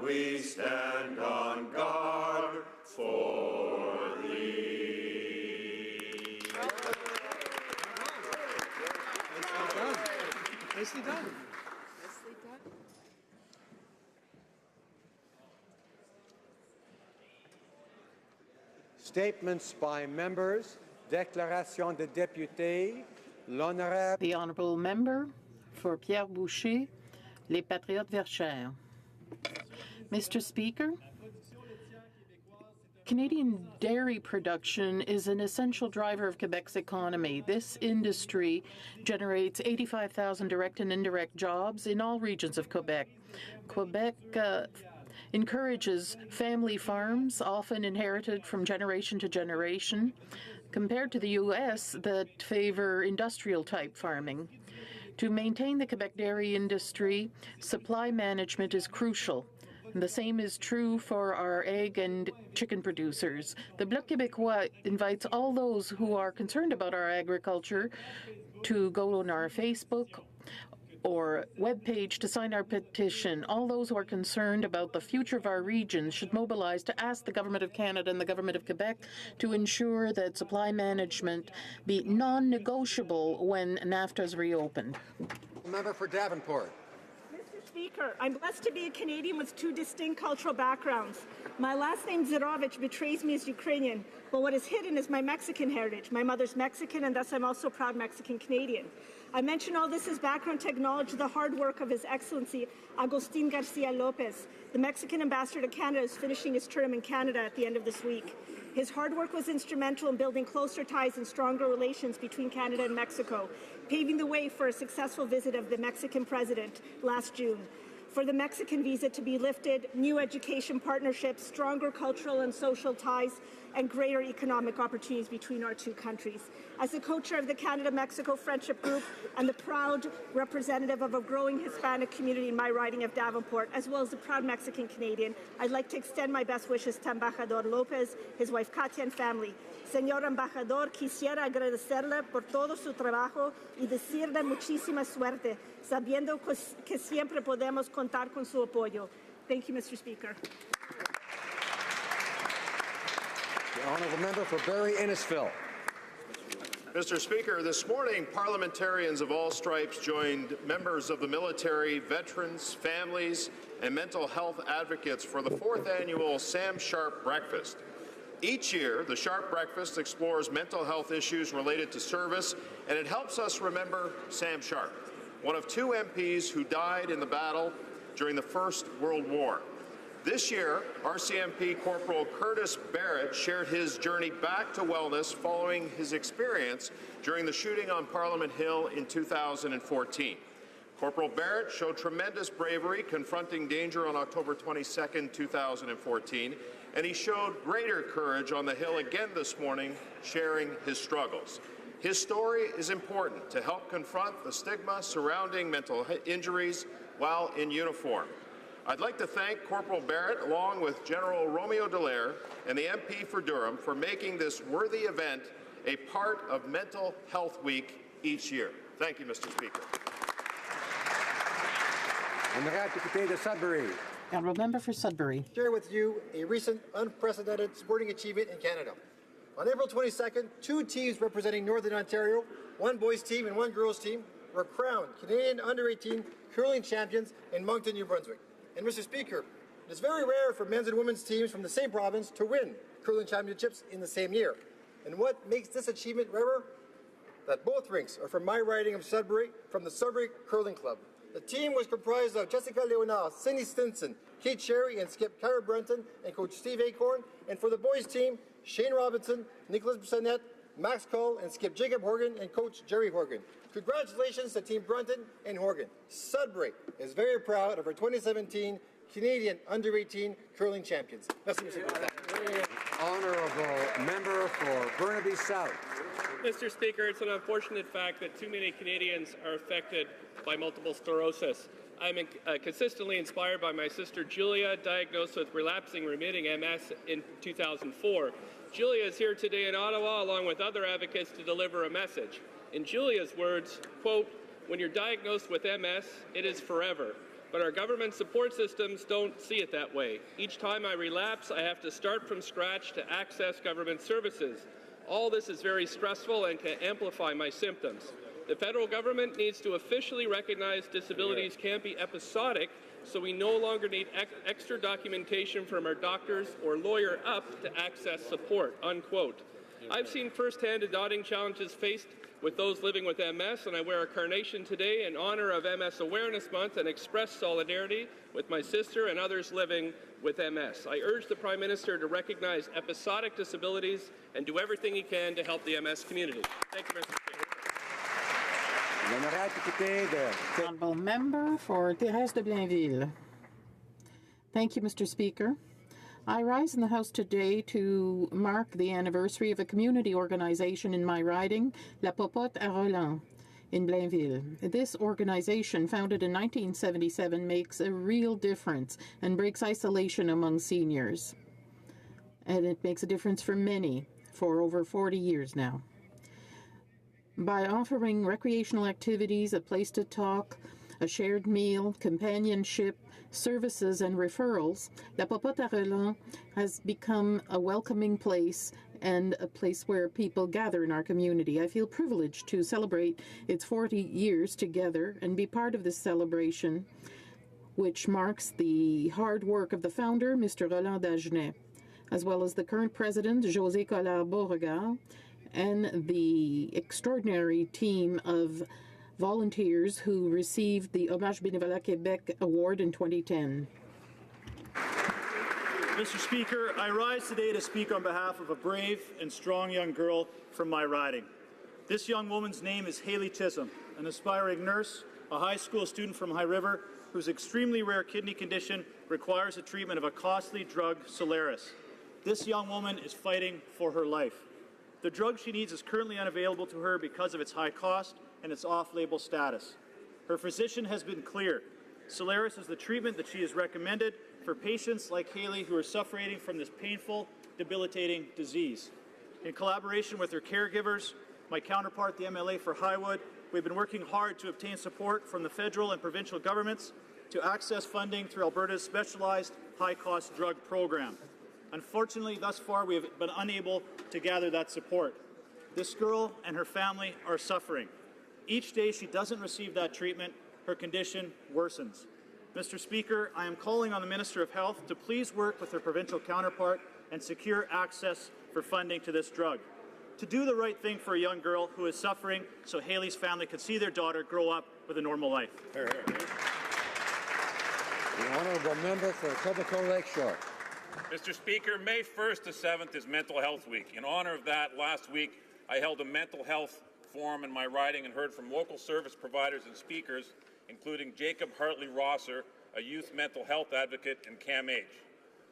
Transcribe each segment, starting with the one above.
we stand on guard for thee. Nicely done. Nicely done. Statements by members. Déclaration de députés. L'honorable. The Honourable Member for Pierre Boucher, Les Patriotes Verchères. Mr. Speaker, Canadian dairy production is an essential driver of Quebec's economy. This industry generates 85,000 direct and indirect jobs in all regions of Quebec. Quebec encourages family farms, often inherited from generation to generation, compared to the U.S. that favor industrial-type farming. To maintain the Quebec dairy industry, supply management is crucial. And the same is true for our egg and chicken producers. The Bloc Québécois invites all those who are concerned about our agriculture to go on our Facebook or webpage to sign our petition. All those who are concerned about the future of our region should mobilize to ask the Government of Canada and the Government of Quebec to ensure that supply management be non-negotiable when NAFTA is reopened. Member for Davenport. Mr. Speaker, I'm blessed to be a Canadian with two distinct cultural backgrounds. My last name, Zirovich, betrays me as Ukrainian, but what is hidden is my Mexican heritage. My mother's Mexican, and thus I'm also proud Mexican-Canadian. I mention all this as background to acknowledge the hard work of His Excellency Agustin Garcia Lopez. The Mexican ambassador to Canada is finishing his term in Canada at the end of this week. His hard work was instrumental in building closer ties and stronger relations between Canada and Mexico, paving the way for a successful visit of the Mexican president last June. For the Mexican visa to be lifted, new education partnerships, stronger cultural and social ties, and greater economic opportunities between our two countries. As the co-chair of the Canada-Mexico Friendship Group and the proud representative of a growing Hispanic community in my riding of Davenport, as well as a proud Mexican-Canadian, I'd like to extend my best wishes to Embajador Lopez, his wife Katia, and family. Señor Embajador, quisiera agradecerle por todo su trabajo y decirle muchísima suerte, sabiendo que siempre podemos contar con su apoyo. Thank you, Mr. Speaker. The Honourable Member for Barrie-Innisfil. Mr. Speaker, this morning parliamentarians of all stripes joined members of the military, veterans, families, and mental health advocates for the 4th annual Sam Sharp Breakfast. Each year, the Sharp Breakfast explores mental health issues related to service, and it helps us remember Sam Sharp, one of 2 MPs who died in the battle during the First World War. This year, RCMP Corporal Curtis Barrett shared his journey back to wellness following his experience during the shooting on Parliament Hill in 2014. Corporal Barrett showed tremendous bravery confronting danger on October 22, 2014, and he showed greater courage on the Hill again this morning, sharing his struggles. His story is important to help confront the stigma surrounding mental injuries while in uniform. I'd like to thank Corporal Barrett, along with General Romeo Dallaire and the MP for Durham, for making this worthy event a part of Mental Health Week each year. Thank you, Mr. Speaker. Honourable député de Sudbury. Honourable Member for Sudbury. Share with you a recent unprecedented sporting achievement in Canada. On April 22nd, 2 teams representing Northern Ontario, 1 boys team and 1 girls team, were crowned Canadian Under-18 curling champions in Moncton, New Brunswick. And Mr. Speaker, it is very rare for men's and women's teams from the same province to win curling championships in the same year. And what makes this achievement rarer? That both rinks are from my riding of Sudbury, from the Sudbury Curling Club. The team was comprised of Jessica Leonard, Cindy Stinson, Kate Sherry, and skip Cara Brenton, and coach Steve Acorn. And for the boys team, Shane Robinson, Nicholas Bissonnette, Max Cole, and skip Jacob Horgan, and coach Jerry Horgan. Congratulations to Team Brunton and Horgan. Sudbury is very proud of our 2017 Canadian Under-18 curling champions. Merci, Mr. President. Honourable Member for Burnaby South. Mr. Speaker, it's an unfortunate fact that too many Canadians are affected by multiple sclerosis. I'm consistently inspired by my sister Julia, diagnosed with relapsing remitting MS in 2004. Julia is here today in Ottawa along with other advocates to deliver a message. In Julia's words, quote, "When you're diagnosed with MS, it is forever. But our government support systems don't see it that way. Each time I relapse, I have to start from scratch to access government services. All this is very stressful and can amplify my symptoms. The federal government needs to officially recognize disabilities can't be episodic, so we no longer need extra documentation from our doctors or lawyer up to access support, unquote. I've seen firsthand the daunting challenges faced with those living with MS, and I wear a carnation today in honor of MS Awareness Month and express solidarity with my sister and others living with MS. I urge the Prime Minister to recognize episodic disabilities and do everything he can to help the MS community. Thank you, Mr. Speaker. Honourable member for Thérèse de Blainville. Thank you, Mr. Speaker. I rise in the House today to mark the anniversary of a community organization in my riding, La Popote à Roland, in Blainville. This organization, founded in 1977, makes a real difference and breaks isolation among seniors. And it makes a difference for many for over 40 years now. By offering recreational activities, a place to talk, a shared meal, companionship, services, and referrals, La Popote à Roland has become a welcoming place and a place where people gather in our community. I feel privileged to celebrate its 40 years together and be part of this celebration, which marks the hard work of the founder, Mr. Roland Dagenet, as well as the current president, José Collard-Beauregard, and the extraordinary team of volunteers who received the Hommage Bénévolat Québec Award in 2010. Mr. Speaker, I rise today to speak on behalf of a brave and strong young girl from my riding. This young woman's name is Haley Chisholm, an aspiring nurse, a high school student from High River, whose extremely rare kidney condition requires the treatment of a costly drug, Solaris. This young woman is fighting for her life. The drug she needs is currently unavailable to her because of its high cost and its off-label status. Her physician has been clear. Solaris is the treatment that she has recommended for patients like Haley who are suffering from this painful, debilitating disease. In collaboration with her caregivers, my counterpart, the MLA for Highwood, we've been working hard to obtain support from the federal and provincial governments to access funding through Alberta's specialized high-cost drug program. Unfortunately, thus far, we have been unable to gather that support. This girl and her family are suffering. Each day she doesn't receive that treatment, her condition worsens. Mr. Speaker, I am calling on the Minister of Health to please work with her provincial counterpart and secure access for funding to this drug. To do the right thing for a young girl who is suffering so Haley's family can see their daughter grow up with a normal life. The honourable member for Etobicoke Lakeshore. Mr. Speaker, May 1st to 7th is Mental Health Week. In honor of that, last week I held a mental health forum in my riding and heard from local service providers and speakers, including Jacob Hartley-Rosser, a youth mental health advocate in CAMH.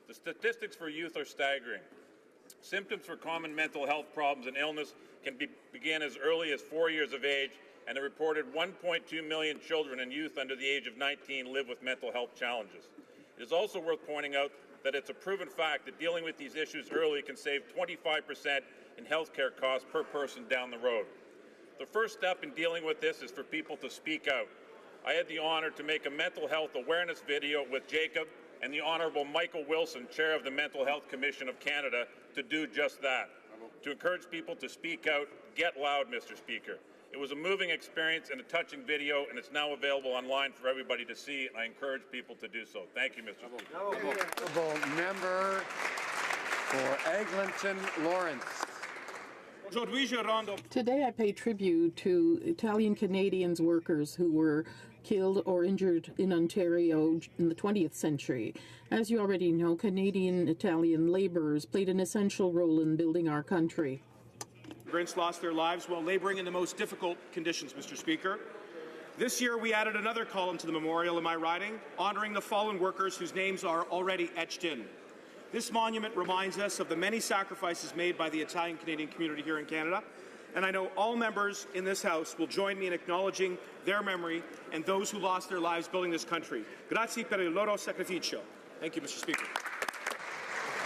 The statistics for youth are staggering. Symptoms for common mental health problems and illness can begin as early as 4 years of age, and a reported 1.2 million children and youth under the age of 19 live with mental health challenges. It is also worth pointing out that it's a proven fact that dealing with these issues early can save 25% in healthcare costs per person down the road. The first step in dealing with this is for people to speak out. I had the honor to make a mental health awareness video with Jacob and the Honourable Michael Wilson, Chair of the Mental Health Commission of Canada, to do just that, to encourage people to speak out, get loud, Mr. Speaker. It was a moving experience and a touching video, and it's now available online for everybody to see, and I encourage people to do so. Thank you, Mr. Speaker. Honourable member for Eglinton Lawrence. Today I pay tribute to Italian Canadians workers who were killed or injured in Ontario in the 20th century. As you already know, Canadian Italian laborers played an essential role in building our country. Immigrants lost their lives while laboring in the most difficult conditions, Mr. Speaker. This year we added another column to the memorial in my riding, honoring the fallen workers whose names are already etched in. This monument reminds us of the many sacrifices made by the Italian-Canadian community here in Canada, and I know all members in this House will join me in acknowledging their memory and those who lost their lives building this country. Grazie per il loro sacrificio. Thank you, Mr. Speaker.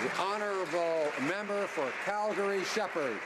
The honourable member for Calgary Shepherd.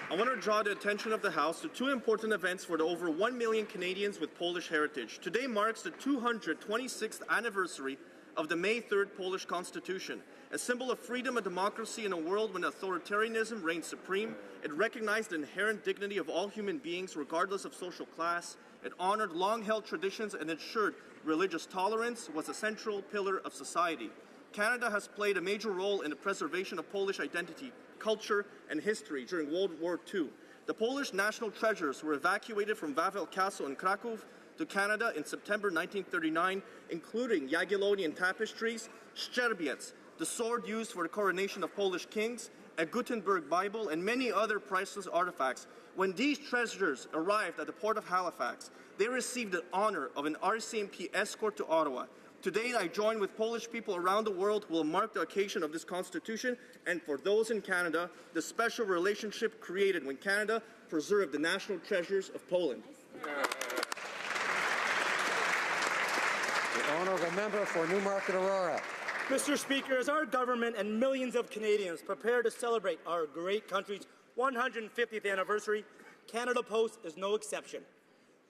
I want to draw the attention of the House to two important events for the over 1 million Canadians with Polish heritage. Today marks the 226th anniversary of the May 3rd Polish Constitution, a symbol of freedom and democracy in a world when authoritarianism reigned supreme. It recognized the inherent dignity of all human beings, regardless of social class. It honored long-held traditions and ensured religious tolerance was a central pillar of society. Canada has played a major role in the preservation of Polish identity, culture, and history during World War II. The Polish national treasures were evacuated from Wawel Castle in Kraków to Canada in September 1939, including Jagiellonian tapestries, Szczerbiec, the sword used for the coronation of Polish kings, a Gutenberg Bible, and many other priceless artifacts. When these treasures arrived at the port of Halifax, they received the honor of an RCMP escort to Ottawa. Today, I join with Polish people around the world who will mark the occasion of this Constitution, and for those in Canada, the special relationship created when Canada preserved the national treasures of Poland. The honourable member for Newmarket Aurora. Mr. Speaker, as our government and millions of Canadians prepare to celebrate our great country's 150th anniversary, Canada Post is no exception.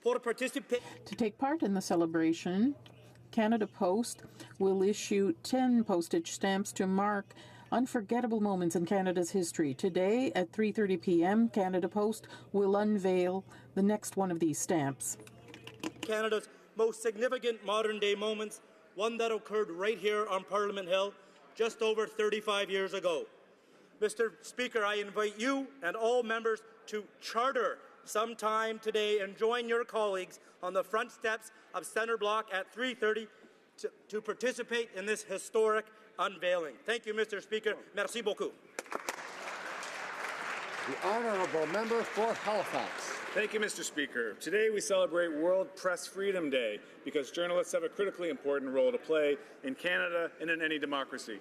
To take part in the celebration, Canada Post will issue 10 postage stamps to mark unforgettable moments in Canada's history. Today at 3:30 p.m., Canada Post will unveil the next one of these stamps. Canada's most significant modern-day moments, one that occurred right here on Parliament Hill just over 35 years ago. Mr. Speaker, I invite you and all members to charter sometime today and join your colleagues on the front steps of Centre Block at 3:30 to participate in this historic unveiling. Thank you, Mr. Speaker. Merci beaucoup. The honourable member for Halifax. Thank you, Mr. Speaker. Today we celebrate World Press Freedom Day because journalists have a critically important role to play in Canada and in any democracy.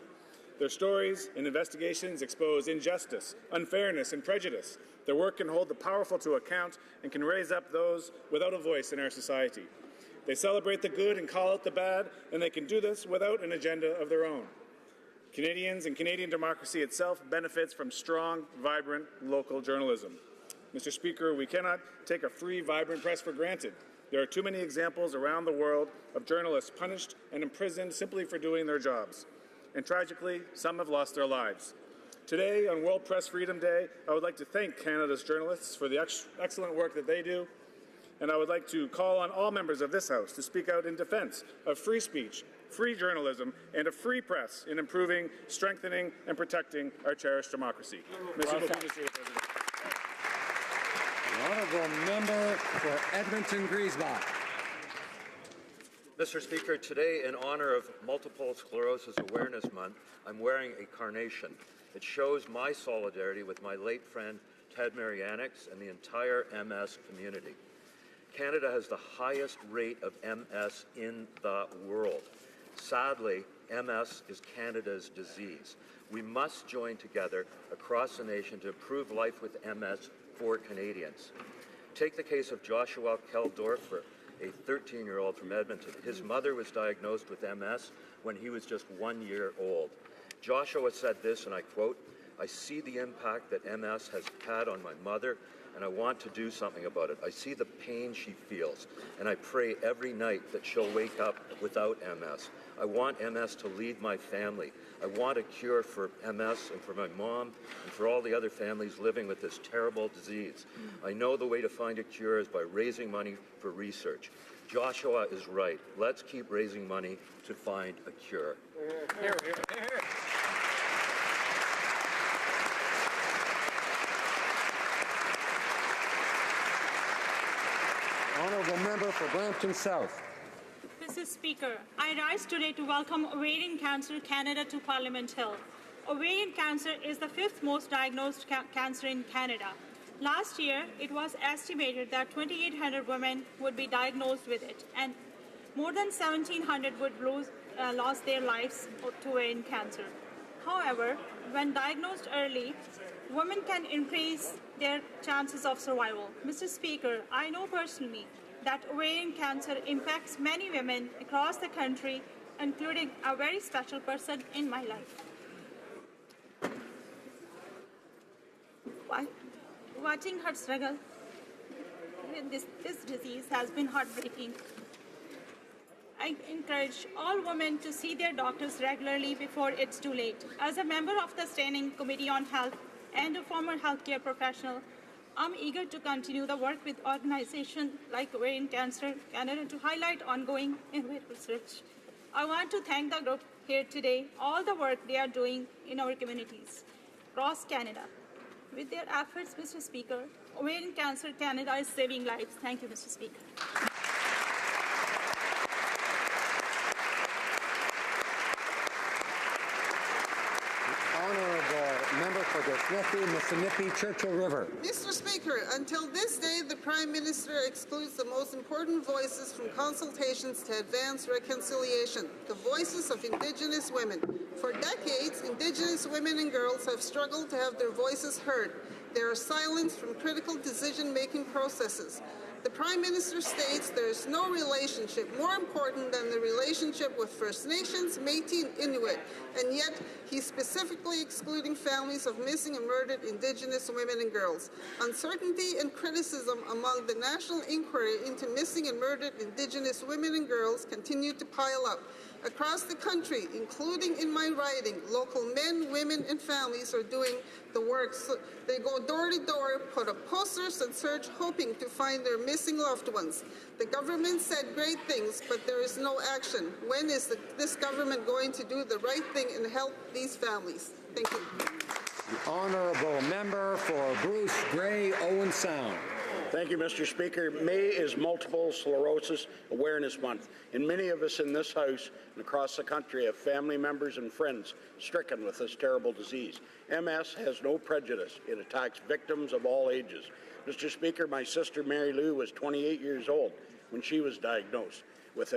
Their stories and investigations expose injustice, unfairness, and prejudice. Their work can hold the powerful to account and can raise up those without a voice in our society. They celebrate the good and call out the bad, and they can do this without an agenda of their own. Canadians and Canadian democracy itself benefits from strong, vibrant, local journalism. Mr. Speaker, we cannot take a free, vibrant press for granted. There are too many examples around the world of journalists punished and imprisoned simply for doing their jobs. And tragically, some have lost their lives. Today, on World Press Freedom Day, I would like to thank Canada's journalists for the excellent work that they do, and I would like to call on all members of this House to speak out in defense of free speech, free journalism, and a free press in improving, strengthening, and protecting our cherished democracy. Mr. President. The honourable member for Edmonton-Griesbach. Mr. Speaker, today, in honor of Multiple Sclerosis Awareness Month, I'm wearing a carnation. It shows my solidarity with my late friend Ted Marianix and the entire MS community. Canada has the highest rate of MS in the world. Sadly, MS is Canada's disease. We must join together across the nation to improve life with MS for Canadians. Take the case of Joshua Keldorfer, a 13-year-old from Edmonton. His mother was diagnosed with MS when he was just 1 year old. Joshua said this, and I quote, "I see the impact that MS has had on my mother, and I want to do something about it. I see the pain she feels, and I pray every night that she'll wake up without MS. I want MS to lead my family. I want a cure for MS and for my mom and for all the other families living with this terrible disease. I know the way to find a cure is by raising money for research." Joshua is right. Let's keep raising money to find a cure. Here, here, here. Honourable member for Brampton South. Mr. Speaker, I rise today to welcome Ovarian Cancer Canada to Parliament Hill. Ovarian cancer is the 5th most diagnosed cancer in Canada. Last year, it was estimated that 2,800 women would be diagnosed with it, and more than 1,700 would lost their lives to ovarian cancer. However, when diagnosed early, women can increase their chances of survival. Mr. Speaker, I know personally that ovarian cancer impacts many women across the country, including a very special person in my life. Watching her struggle with this disease has been heartbreaking. I encourage all women to see their doctors regularly before it's too late. As a member of the Standing Committee on Health and a former healthcare professional, I'm eager to continue the work with organizations like Ovarian Cancer Canada to highlight ongoing innovative research. I want to thank the group here today, all the work they are doing in our communities across Canada. With their efforts, Mr. Speaker, Ovarian Cancer Canada is saving lives. Thank you, Mr. Speaker. Member for the Mississippi Churchill River. Mr. Speaker, until this day, the Prime Minister excludes the most important voices from consultations to advance reconciliation, the voices of Indigenous women. For decades, Indigenous women and girls have struggled to have their voices heard. They are silenced from critical decision-making processes. The Prime Minister states there is no relationship more important than the relationship with First Nations, Métis, and Inuit, and yet he's specifically excluding families of missing and murdered Indigenous women and girls. Uncertainty and criticism among the National Inquiry into Missing and Murdered Indigenous Women and Girls continue to pile up. Across the country, including in my riding, local men, women, and families are doing the work. So they go door to door, put up posters, and search, hoping to find their missing loved ones. The government said great things, but there is no action. When is this government going to do the right thing and help these families? Thank you. The honourable member for Bruce Grey, Owen Sound. Thank you, Mr. Speaker. May is Multiple Sclerosis Awareness Month, and many of us in this House and across the country have family members and friends stricken with this terrible disease. MS has no prejudice. It attacks victims of all ages. Mr. Speaker, my sister Mary Lou was 28 years old when she was diagnosed with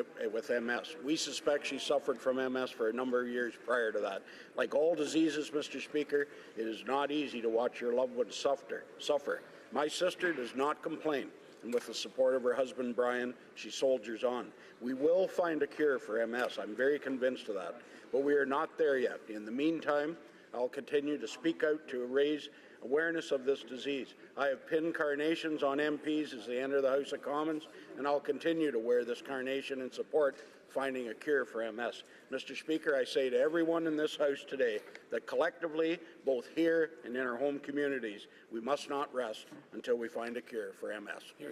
MS. We suspect she suffered from MS for a number of years prior to that. Like all diseases, Mr. Speaker, it is not easy to watch your loved ones suffer. My sister does not complain, and with the support of her husband, Brian, she soldiers on. We will find a cure for MS. I'm very convinced of that, but we are not there yet. In the meantime, I'll continue to speak out to raise awareness of this disease. I have pinned carnations on MPs as they enter the House of Commons, and I'll continue to wear this carnation in support finding a cure for MS. Mr. Speaker, I say to everyone in this House today that collectively, both here and in our home communities, we must not rest until we find a cure for MS. The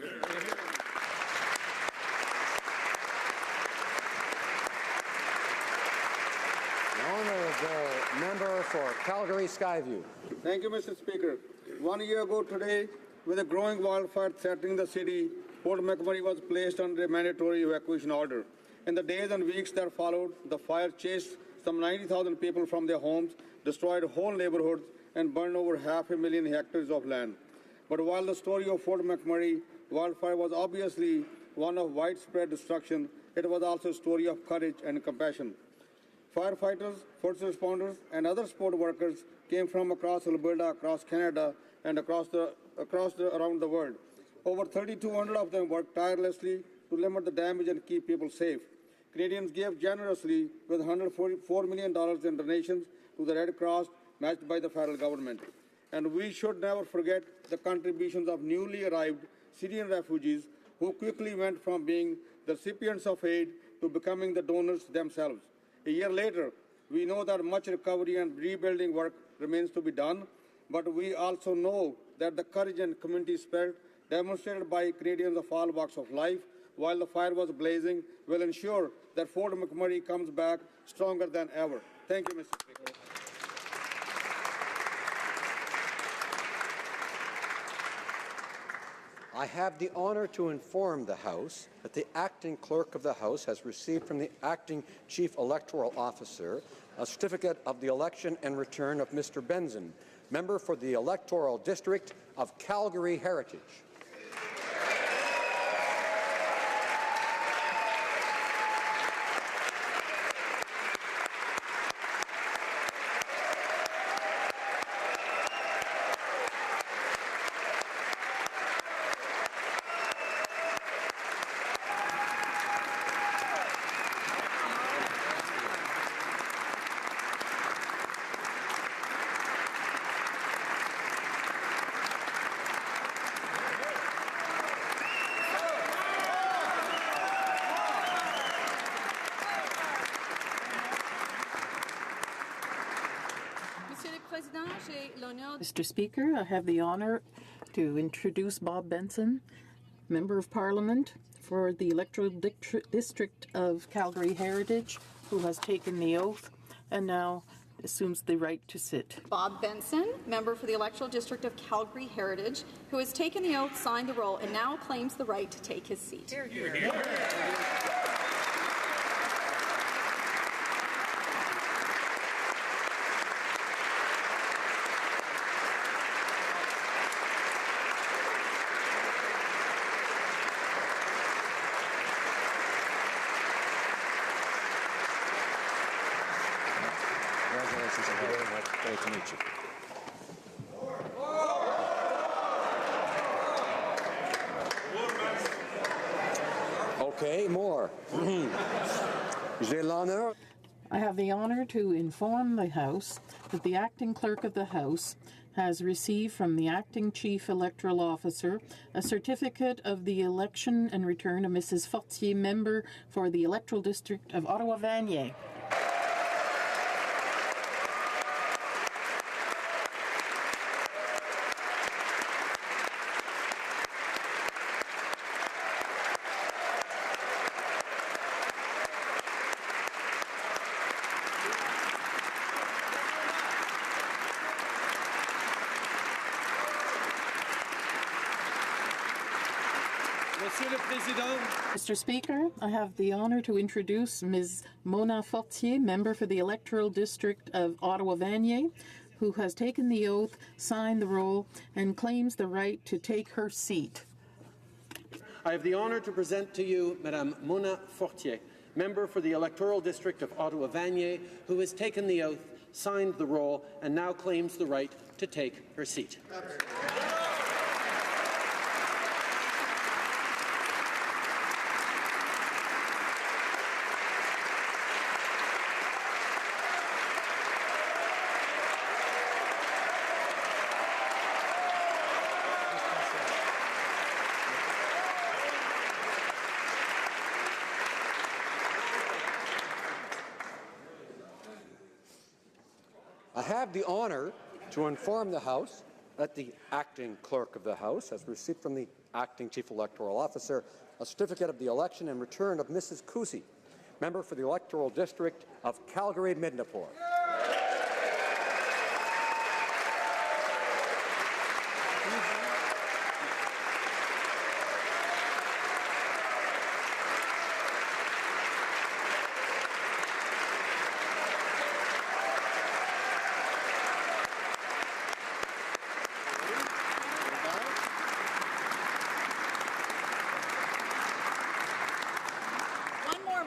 honourable member for Calgary Skyview. Thank you, Mr. Speaker. 1 year ago today, with a growing wildfire threatening the city, Fort McMurray was placed under a mandatory evacuation order. In the days and weeks that followed, the fire chased some 90,000 people from their homes, destroyed whole neighborhoods, and burned over 500,000 hectares of land. But while the story of Fort McMurray wildfire was obviously one of widespread destruction, it was also a story of courage and compassion. Firefighters, first responders, and other support workers came from across Alberta, across Canada, and around the world. Over 3,200 of them worked tirelessly to limit the damage and keep people safe. Canadians gave generously with $144 million in donations to the Red Cross, matched by the federal government. And we should never forget the contributions of newly arrived Syrian refugees who quickly went from being the recipients of aid to becoming the donors themselves. A year later, we know that much recovery and rebuilding work remains to be done, but we also know that the courage and community spirit demonstrated by Canadians of all walks of life while the fire was blazing will ensure that Fort McMurray comes back stronger than ever. Thank you, Mr. Speaker. I have the honour to inform the House that the acting clerk of the House has received from the acting chief electoral officer a certificate of the election and return of Mr. Benson, member for the electoral district of Calgary Heritage. Mr. Speaker, I have the honor to introduce Bob Benson, Member of Parliament for the Electoral District of Calgary Heritage, who has taken the oath and now assumes the right to sit. Bob Benson, member for the Electoral District of Calgary Heritage, who has taken the oath, signed the roll, and now claims the right to take his seat. Here, here, here. Congratulations. Thank you very much. Great to meet you. Okay, more. J'ai l'honneur. I have the honor to inform the House that the acting clerk of the House has received from the acting chief electoral officer a certificate of the election and return of Mrs. Fortier, member for the electoral district of Ottawa-Vanier. Mr. Speaker, I have the honor to introduce Ms. Mona Fortier, member for the electoral district of Ottawa-Vanier, who has taken the oath, signed the roll, and claims the right to take her seat. I have the honor to present to you Madame Mona Fortier, member for the electoral district of Ottawa-Vanier, who has taken the oath, signed the roll, and now claims the right to take her seat. I have the honor to inform the House that the acting clerk of the House has received from the acting chief electoral officer a certificate of the election and return of Mrs. Kusi, member for the electoral district of Calgary-Midnapore.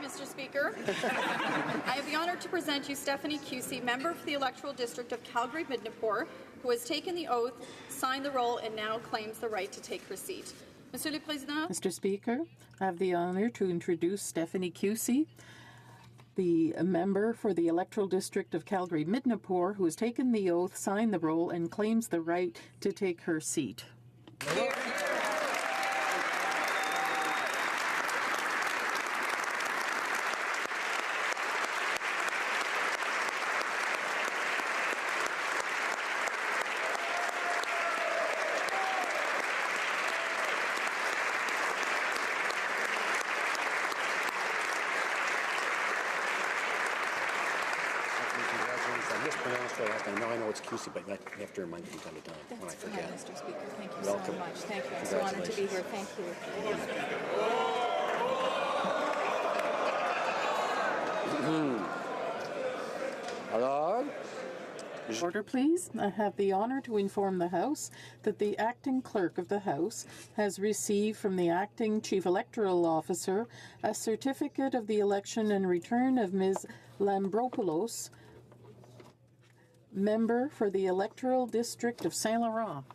Mr. Speaker. I have the honor to present you Stephanie Kusi, member for the electoral district of Calgary-Midnapore, who has taken the oath, signed the roll, and now claims the right to take her seat. Monsieur le Président. Mr. Speaker, I have the honor to introduce Stephanie Kusi, the member for the electoral district of Calgary-Midnapore, who has taken the oath, signed the roll, and claims the right to take her seat. Here. I mispronounced her last name. Now I know it's Kusi, but I have to remind you from time to time when I forget. Mr. Speaker. Thank you Welcome. so much. Thank you. I'm so honored to be here. Thank you. Alors? Order, please. I have the honor to inform the House that the acting clerk of the House has received from the acting chief electoral officer a certificate of the election and return of Ms. Lambropoulos, member for the electoral district of Saint Laurent.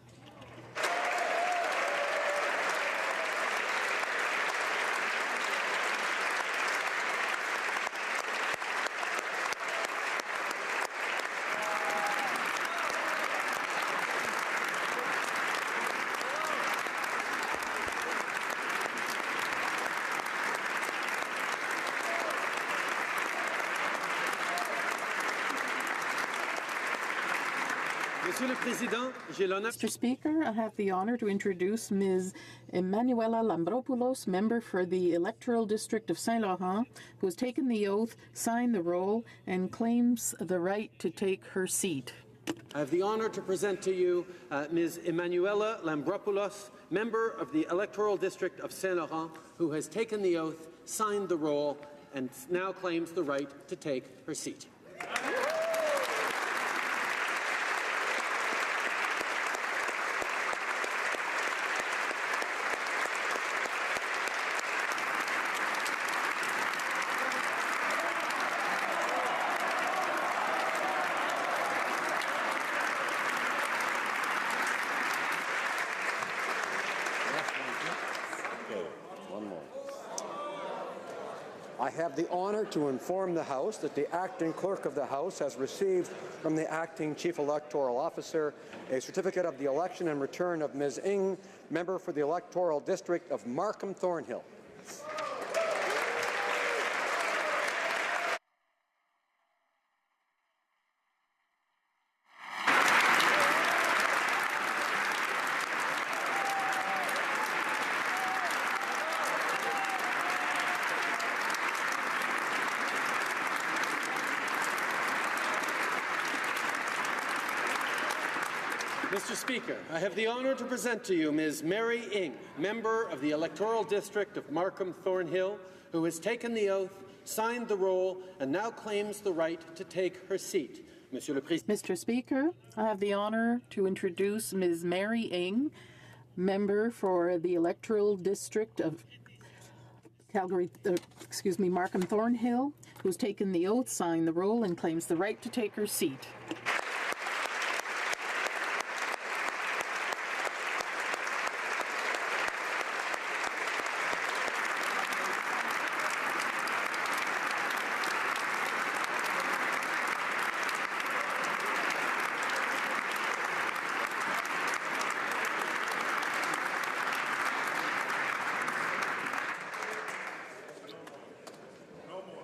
Mr. Speaker, I have the honor to introduce Ms. Emanuela Lambropoulos, member for the electoral district of Saint-Laurent, who has taken the oath, signed the roll, and claims the right to take her seat. I have the honor to present to you Ms. Emanuela Lambropoulos, member of the electoral district of Saint-Laurent, who has taken the oath, signed the roll, and now claims the right to take her seat. I have the honor to inform the House that the acting clerk of the House has received from the acting chief electoral officer a certificate of the election and return of Ms. Ng, member for the electoral district of Markham Thornhill. Mr. Speaker, I have the honor to present to you Ms. Mary Ng, member of the electoral district of Markham Thornhill, who has taken the oath, signed the roll, and now claims the right to take her seat. Mr. Speaker, I have the honor to introduce Ms. Mary Ng, member for the electoral district of Markham Thornhill, who has taken the oath, signed the roll, and claims the right to take her seat.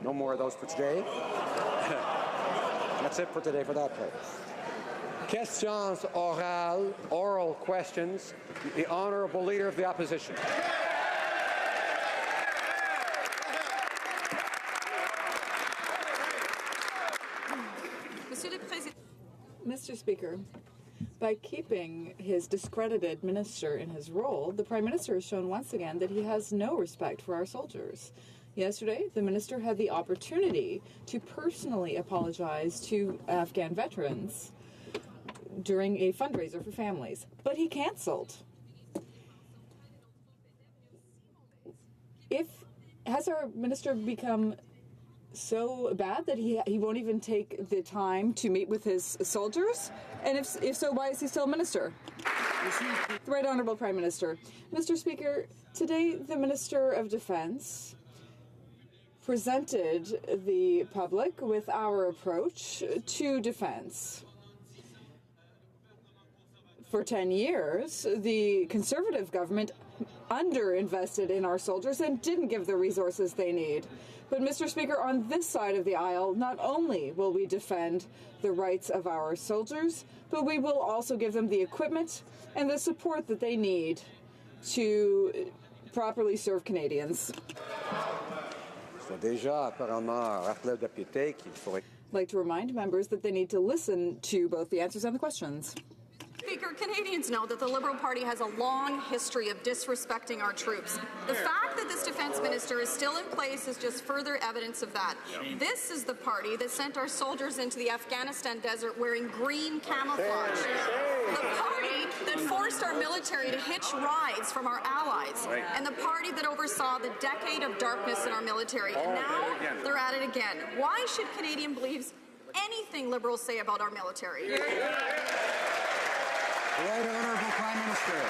No more of those for today. That's it for today for that part. Questions orales, oral questions. The Honourable Leader of the Opposition. Mr. Speaker, by keeping his discredited minister in his role, the Prime Minister has shown once again that he has no respect for our soldiers. Yesterday, the minister had the opportunity to personally apologize to Afghan veterans during a fundraiser for families, but he canceled. Has our minister become so bad that he won't even take the time to meet with his soldiers? And if so, why is he still a minister? The Right Honourable Prime Minister. Mr. Speaker, today the Minister of Defence presented the public with our approach to defense. For 10 years, the Conservative government underinvested in our soldiers and didn't give the resources they need. But, Mr. Speaker, on this side of the aisle, not only will we defend the rights of our soldiers, but we will also give them the equipment and the support that they need to properly serve Canadians. I'd like to remind members that they need to listen to both the answers and the questions. Speaker, Canadians know that the Liberal Party has a long history of disrespecting our troops. The fact that this defence minister is still in place is just further evidence of that. This is the party that sent our soldiers into the Afghanistan desert wearing green camouflage. The party that forced our military to hitch rides from our allies. And the party that oversaw the decade of darkness in our military. And now they're at it again. Why should Canadian believe anything Liberals say about our military? The Right Honourable Prime Minister.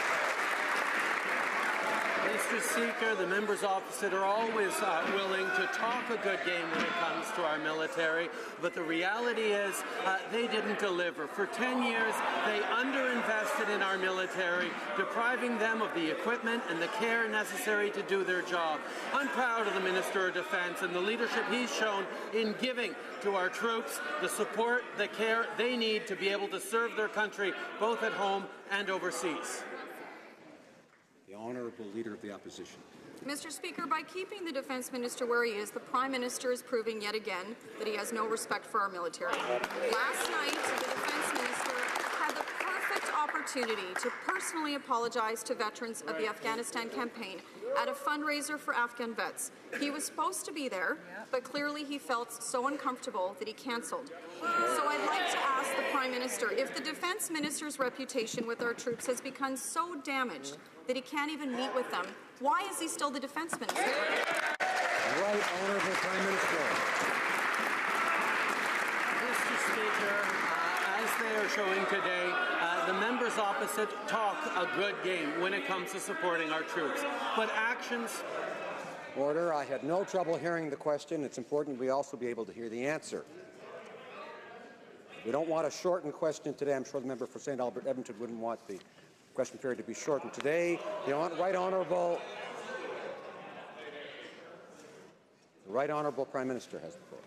Mr. Speaker, the members opposite are always willing to talk a good game when it comes to our military, but the reality is they didn't deliver. For 10 years, they underinvested in our military, depriving them of the equipment and the care necessary to do their job. I'm proud of the Minister of Defence and the leadership he's shown in giving to our troops the support, the care they need to be able to serve their country both at home and overseas. The Honourable Leader of the Opposition. Mr. Speaker, by keeping the Defence Minister where he is, the Prime Minister is proving yet again that he has no respect for our military. Last night, the Defence Minister had the perfect opportunity to personally apologize to veterans of the Afghanistan campaign at a fundraiser for Afghan vets. He was supposed to be there, but clearly he felt so uncomfortable that he cancelled. So I'd like to ask the Prime Minister, if the Defence Minister's reputation with our troops has become so damaged that he can't even meet with them, why is he still the Defence Minister? Right Honourable Prime Minister. Mr. Speaker, as they are showing today, the members opposite talk a good game when it comes to supporting our troops. But actions... Order. I had no trouble hearing the question. It's important we also be able to hear the answer. We don't want a shortened question today. I'm sure the member for St. Albert Edmonton wouldn't want the question period to be shortened today. The Right Honourable Prime Minister has the floor.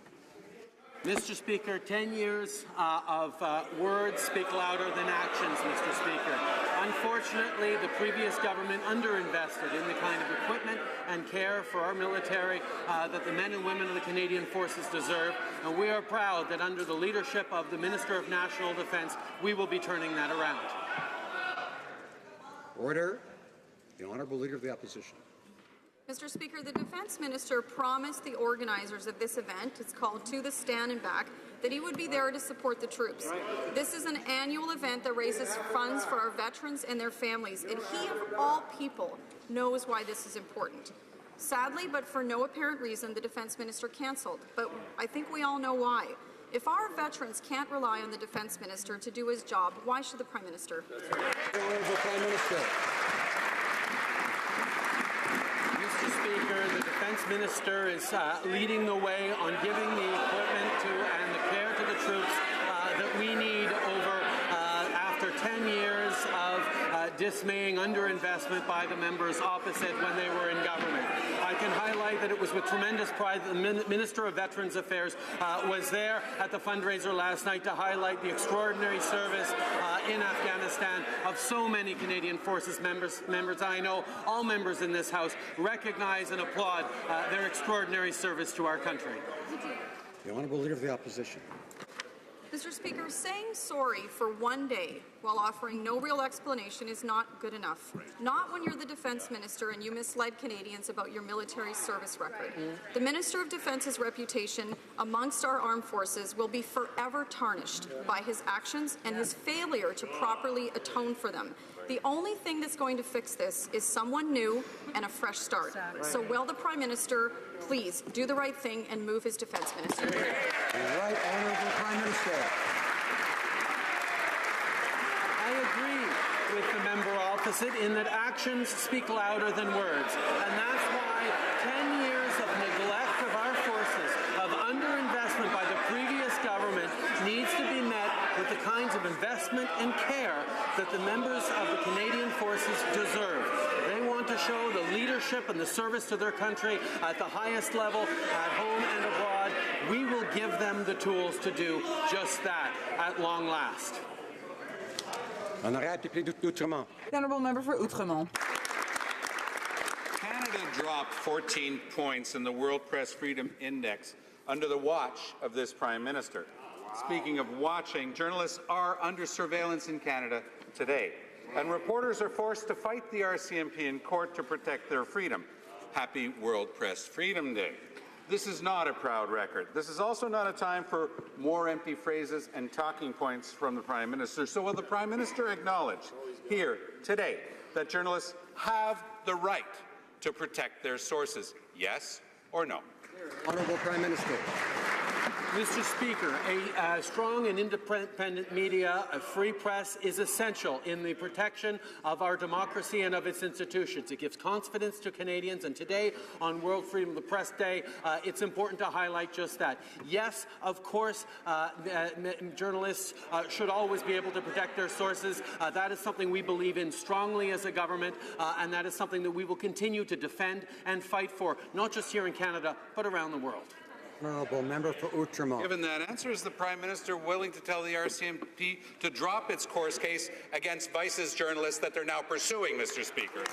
Mr. Speaker, 10 years of words speak louder than actions, Mr. Speaker. Unfortunately, the previous government underinvested in the kind of equipment and care for our military that the men and women of the Canadian Forces deserve, and we are proud that under the leadership of the Minister of National Defence, we will be turning that around. Order. The Honourable Leader of the Opposition. Mr. Speaker, the Defence Minister promised the organisers of this event, it's called To the Stand and Back, that he would be there to support the troops. This is an annual event that raises funds for our veterans and their families, and he, of all people, knows why this is important. Sadly, but for no apparent reason, the Defence Minister cancelled, but I think we all know why. If our veterans can't rely on the Defence Minister to do his job, why should the Prime Minister? Honourable Prime Minister. Mr. Speaker, the Defence Minister is leading the way on giving the equipment to and the care to the troops that we need over after 10 years of dismaying underinvestment by the members opposite when they were in government. I can highlight that it was with tremendous pride that the Minister of Veterans Affairs was there at the fundraiser last night to highlight the extraordinary service in Afghanistan of so many Canadian Forces members. I know all members in this House recognize and applaud their extraordinary service to our country. The Honourable Leader of the Opposition. Mr. Speaker, saying sorry for one day while offering no real explanation is not good enough. Not when you're the Defence Minister and you misled Canadians about your military service record. The Minister of Defence's reputation amongst our armed forces will be forever tarnished by his actions and his failure to properly atone for them. The only thing that's going to fix this is someone new and a fresh start. So will the Prime Minister please do the right thing and move his Defence Minister? The Right Honourable Prime Minister. I agree with the member opposite in that actions speak louder than words. And that's why 10 years of neglect of our forces, of underinvestment by the previous government, needs to be met with the kinds of investment and care that the members of the Canadian Forces deserve. They want to show the leadership and the service to their country at the highest level, at home and abroad. We will give them the tools to do just that at long last. The Honourable Member for Outremont. Canada dropped 14 points in the World Press Freedom Index under the watch of this Prime Minister. Speaking of watching, journalists are under surveillance in Canada today, and reporters are forced to fight the RCMP in court to protect their freedom. Happy World Press Freedom Day. This is not a proud record. This is also not a time for more empty phrases and talking points from the Prime Minister. So will the Prime Minister acknowledge here today that journalists have the right to protect their sources? Yes or no? Honourable Prime Minister. Mr. Speaker, a strong and independent media, a free press is essential in the protection of our democracy and of its institutions. It gives confidence to Canadians, and today, on World Freedom of the Press Day, it's important to highlight just that. Yes, of course, journalists should always be able to protect their sources. That is something we believe in strongly as a government, and that is something that we will continue to defend and fight for, not just here in Canada, but around the world. Honourable member for Outremer. Given that answer, is the Prime Minister willing to tell the RCMP to drop its course case against Vice's journalists that they're now pursuing, Mr. Speaker?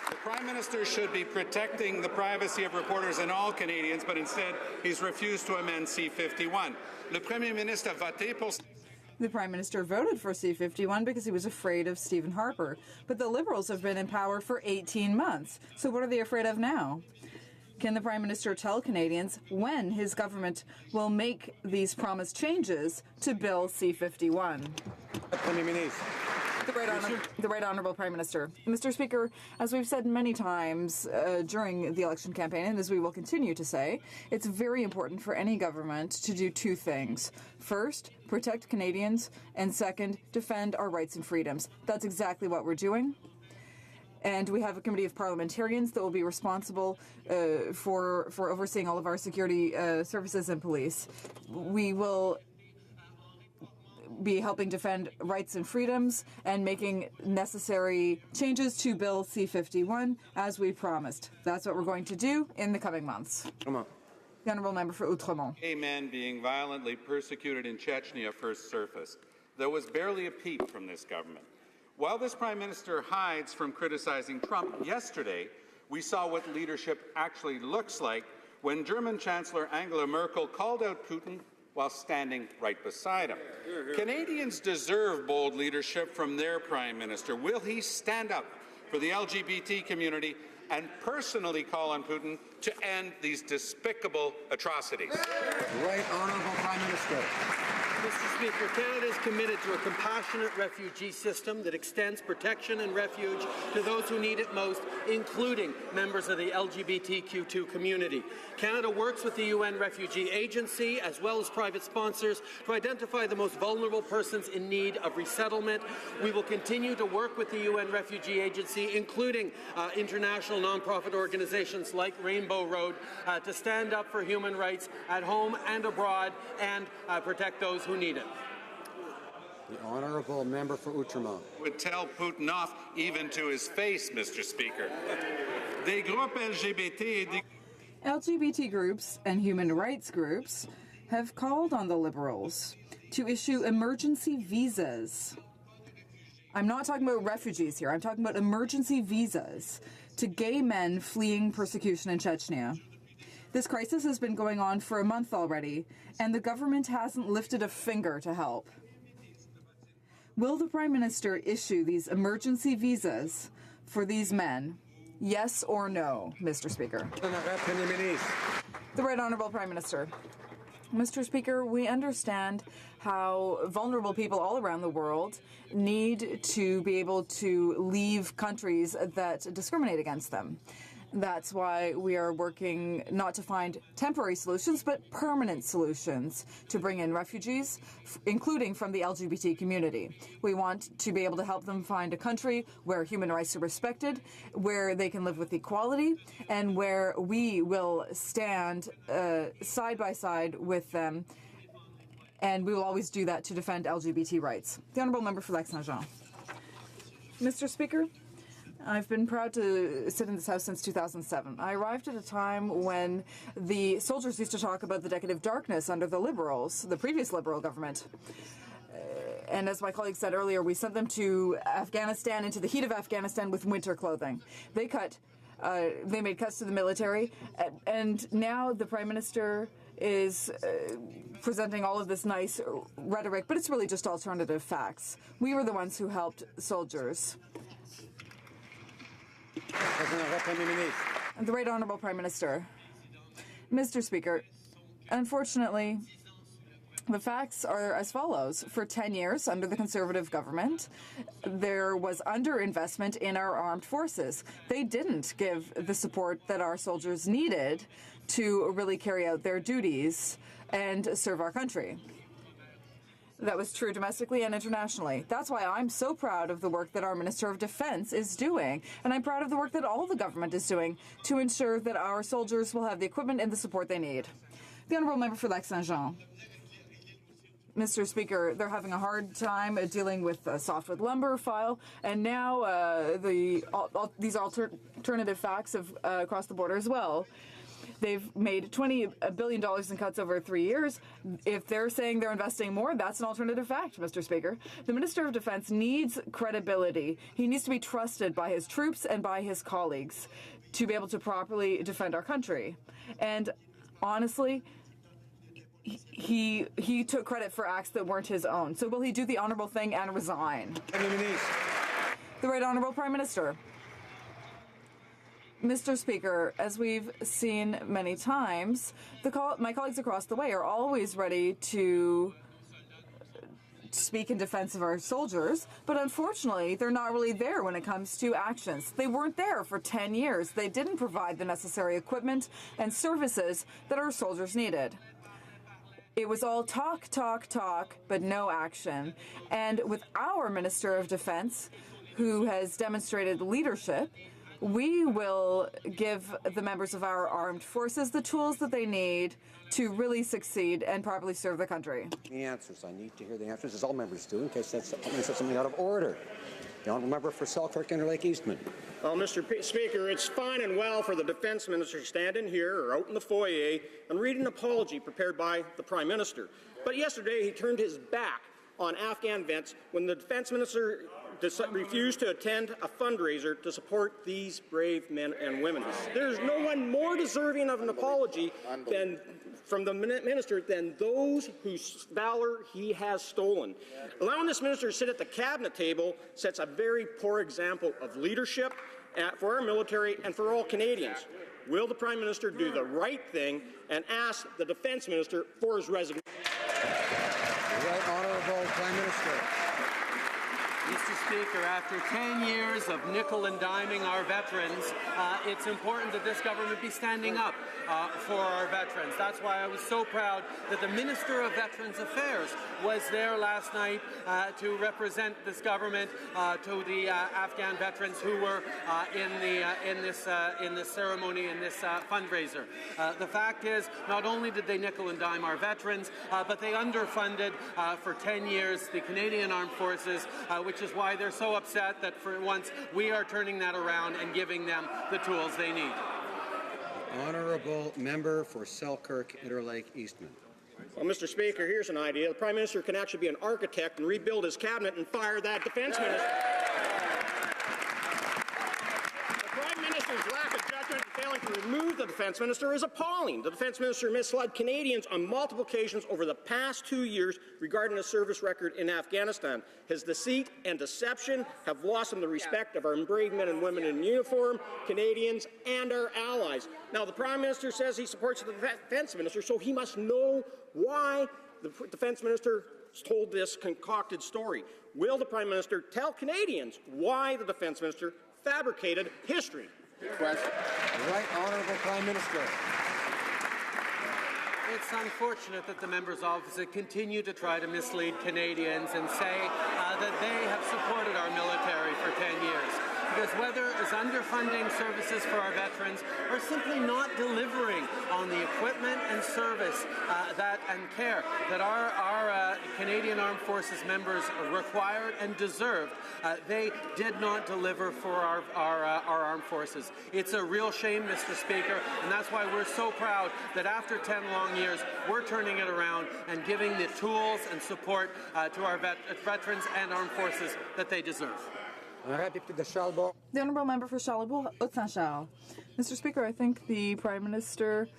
The Prime Minister should be protecting the privacy of reporters and all Canadians, but instead he's refused to amend C-51. Le Premier Ministre a voté pour... The Prime Minister voted for C-51 because he was afraid of Stephen Harper. But the Liberals have been in power for 18 months. So what are they afraid of now? Can the Prime Minister tell Canadians when his government will make these promised changes to Bill C-51? The Right Honourable Prime Minister. Mr. Speaker, as we've said many times during the election campaign, and as we will continue to say, it's very important for any government to do two things. First, protect Canadians, and second, defend our rights and freedoms. That's exactly what we're doing. And we have a committee of parliamentarians that will be responsible for overseeing all of our security services and police. We will be helping defend rights and freedoms and making necessary changes to Bill C-51 as we promised. That's what we're going to do in the coming months. Come on. The Honourable Member for Outremont. Gay men being violently persecuted in Chechnya first surfaced. There was barely a peep from this government. While this Prime Minister hides from criticizing Trump, yesterday we saw what leadership actually looks like when German Chancellor Angela Merkel called out Putin while standing right beside him. Canadians deserve bold leadership from their Prime Minister. Will he stand up for the LGBT community and personally call on Putin to end these despicable atrocities? Right Honourable Prime Minister. Mr. Speaker, Canada is committed to a compassionate refugee system that extends protection and refuge to those who need it most, including members of the LGBTQ2 community. Canada works with the UN Refugee Agency, as well as private sponsors, to identify the most vulnerable persons in need of resettlement. We will continue to work with the UN Refugee Agency, including international nonprofit organizations like Rainbow Road, to stand up for human rights at home and abroad and protect those who need it. The Honourable Member for Outremer. Would tell Putin off even to his face, Mr. Speaker. Des groupes LGBT groups and human rights groups have called on the Liberals to issue emergency visas. I'm not talking about refugees here. I'm talking about emergency visas to gay men fleeing persecution in Chechnya. This crisis has been going on for a month already, and the government hasn't lifted a finger to help. Will the Prime Minister issue these emergency visas for these men? Yes or no, Mr. Speaker? The Right Honourable Prime Minister. Mr. Speaker, we understand how vulnerable people all around the world need to be able to leave countries that discriminate against them. That's why we are working not to find temporary solutions, but permanent solutions to bring in refugees, including from the LGBT community. We want to be able to help them find a country where human rights are respected, where they can live with equality, and where we will stand side by side with them. And we will always do that to defend LGBT rights. The Honourable Member for Lac-Saint-Jean. Mr. Speaker, I've been proud to sit in this House since 2007. I arrived at a time when the soldiers used to talk about the decade of darkness under the Liberals, the previous Liberal government. And as my colleague said earlier, we sent them to Afghanistan, into the heat of Afghanistan, with winter clothing. They made cuts to the military, and now the Prime Minister is presenting all of this nice rhetoric, but it's really just alternative facts. We were the ones who helped soldiers. The Right Honourable Prime Minister. Mr. Speaker, unfortunately, The facts are as follows. For 10 years, under the Conservative government, there was underinvestment in our armed forces. They didn't give the support that our soldiers needed to really carry out their duties and serve our country. That was true domestically and internationally. That's why I'm so proud of the work that our Minister of Defense is doing, and I'm proud of the work that all the government is doing to ensure that our soldiers will have the equipment and the support they need. The Honourable Member for Lac-Saint-Jean. Mr. Speaker, they're having a hard time dealing with the softwood lumber file, and now these alternative facts have crossed the border as well. They've made $20 billion in cuts over 3 years. If they're saying they're investing more, that's an alternative fact, Mr. Speaker. The Minister of Defense needs credibility. He needs to be trusted by his troops and by his colleagues to be able to properly defend our country. And honestly, he took credit for acts that weren't his own. So will he do the honourable thing and resign? The Right Honourable Prime Minister. Mr. Speaker, as we've seen many times, my colleagues across the way are always ready to speak in defense of our soldiers, but unfortunately, they're not really there when it comes to actions. They weren't there for 10 years. They didn't provide the necessary equipment and services that our soldiers needed. It was all talk, talk, talk, but no action. And with our Minister of Defense, who has demonstrated leadership, we will give the members of our armed forces the tools that they need to really succeed and properly serve the country. The answers. I need to hear the answers, as all members do, in case that's something out of order. The Honourable Member for Selkirk Interlake Eastman. Well, Mr. Speaker, it's fine and well for the Defence Minister to stand in here or out in the foyer and read an apology prepared by the Prime Minister. But yesterday he turned his back on Afghan vets when the Defence Minister refused to attend a fundraiser to support these brave men and women. There's no one more deserving of an apology from the Minister than those whose valor he has stolen. Allowing this Minister to sit at the cabinet table sets a very poor example of leadership for our military and for all Canadians. Will the Prime Minister do the right thing and ask the Defence Minister for his resignation? The Right Honourable Prime Minister. Mr. Speaker, after 10 years of nickel and diming our veterans, it's important that this government be standing up for our veterans. That's why I was so proud that the Minister of Veterans Affairs was there last night to represent this government to the Afghan veterans who were in this ceremony, in this fundraiser. The fact is, not only did they nickel and dime our veterans, but they underfunded for 10 years the Canadian Armed Forces, which is why they're so upset that for once we are turning that around and giving them the tools they need. Honourable Member for Selkirk Interlake Eastman. Well, Mr. Speaker, here's an idea. The Prime Minister can actually be an architect and rebuild his cabinet and fire that Defence Minister. The Prime Minister's lack of judgment and failing to remove the Defence Minister is appalling. The Defence Minister misled Canadians on multiple occasions over the past 2 years regarding his service record in Afghanistan. His deceit and deception have lost him the respect of our brave men and women in uniform, Canadians, and our allies. Now, the Prime Minister says he supports the Defence Minister, so he must know why the Defence Minister told this concocted story. Will the Prime Minister tell Canadians why the Defence Minister fabricated history? Question. The Right Honourable Prime Minister. It's unfortunate that the member's office continue to try to mislead Canadians and say that they have supported our military for 10 years. Because whether it's underfunding services for our veterans or simply not delivering on the equipment and service and care that our Canadian Armed Forces members required and deserved, they did not deliver for our armed forces. It's a real shame, Mr. Speaker, and that's why we're so proud that after 10 long years, we're turning it around and giving the tools and support to our veterans and armed forces that they deserve. The Honourable Member for Charlebourg, Haute-Saint-Charles. Mr. Speaker, I think the Prime Minister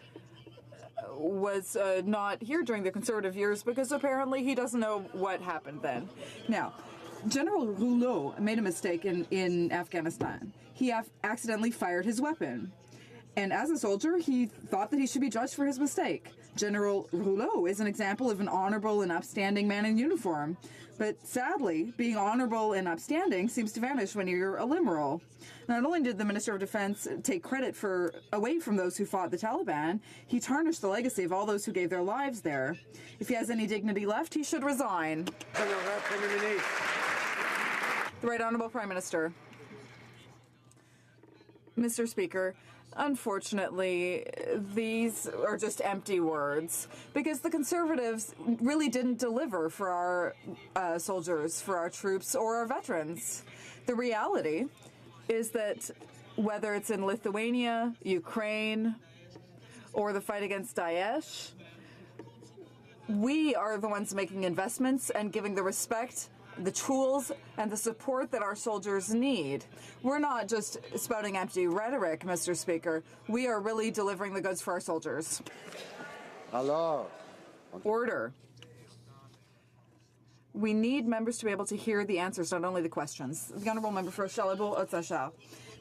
was not here during the Conservative years because apparently he doesn't know what happened then. Now, General Rouleau made a mistake in Afghanistan. He accidentally fired his weapon. And as a soldier, he thought that he should be judged for his mistake. General Rouleau is an example of an honorable and upstanding man in uniform. But sadly, being honorable and upstanding seems to vanish when you're a liberal. Not only did the Minister of Defense take credit away from those who fought the Taliban, he tarnished the legacy of all those who gave their lives there. If he has any dignity left, he should resign. The Right Honourable Prime Minister. Mr. Speaker, unfortunately, these are just empty words because the Conservatives really didn't deliver for our soldiers, for our troops, or our veterans. The reality is that whether it's in Lithuania, Ukraine, or the fight against Daesh, we are the ones making investments and giving the respect, the tools, and the support that our soldiers need. We're not just spouting empty rhetoric, Mr. Speaker. We are really delivering the goods for our soldiers. Hello. Order. We need members to be able to hear the answers, not only the questions. The Honourable Member for Charlebourg-Haute-Saint-Charles.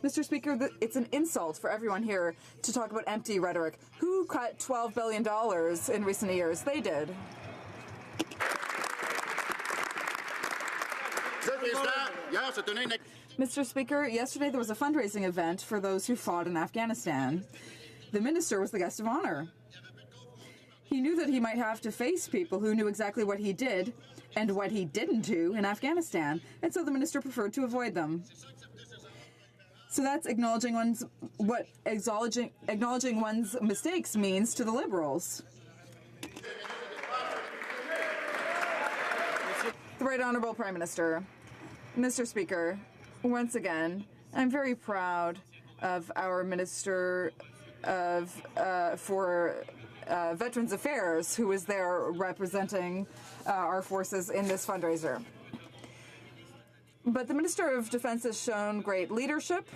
Mr. Speaker, it's an insult for everyone here to talk about empty rhetoric. Who cut $12 billion in recent years? They did. Mr. Speaker, yesterday there was a fundraising event for those who fought in Afghanistan. The minister was the guest of honor. He knew that he might have to face people who knew exactly what he did and what he didn't do in Afghanistan, and so the minister preferred to avoid them. So that's acknowledging one's mistakes means to the Liberals. The Right Honourable Prime Minister. Mr. Speaker, once again, I'm very proud of our Minister for Veterans Affairs, who is there representing our forces in this fundraiser. But the Minister of Defense has shown great leadership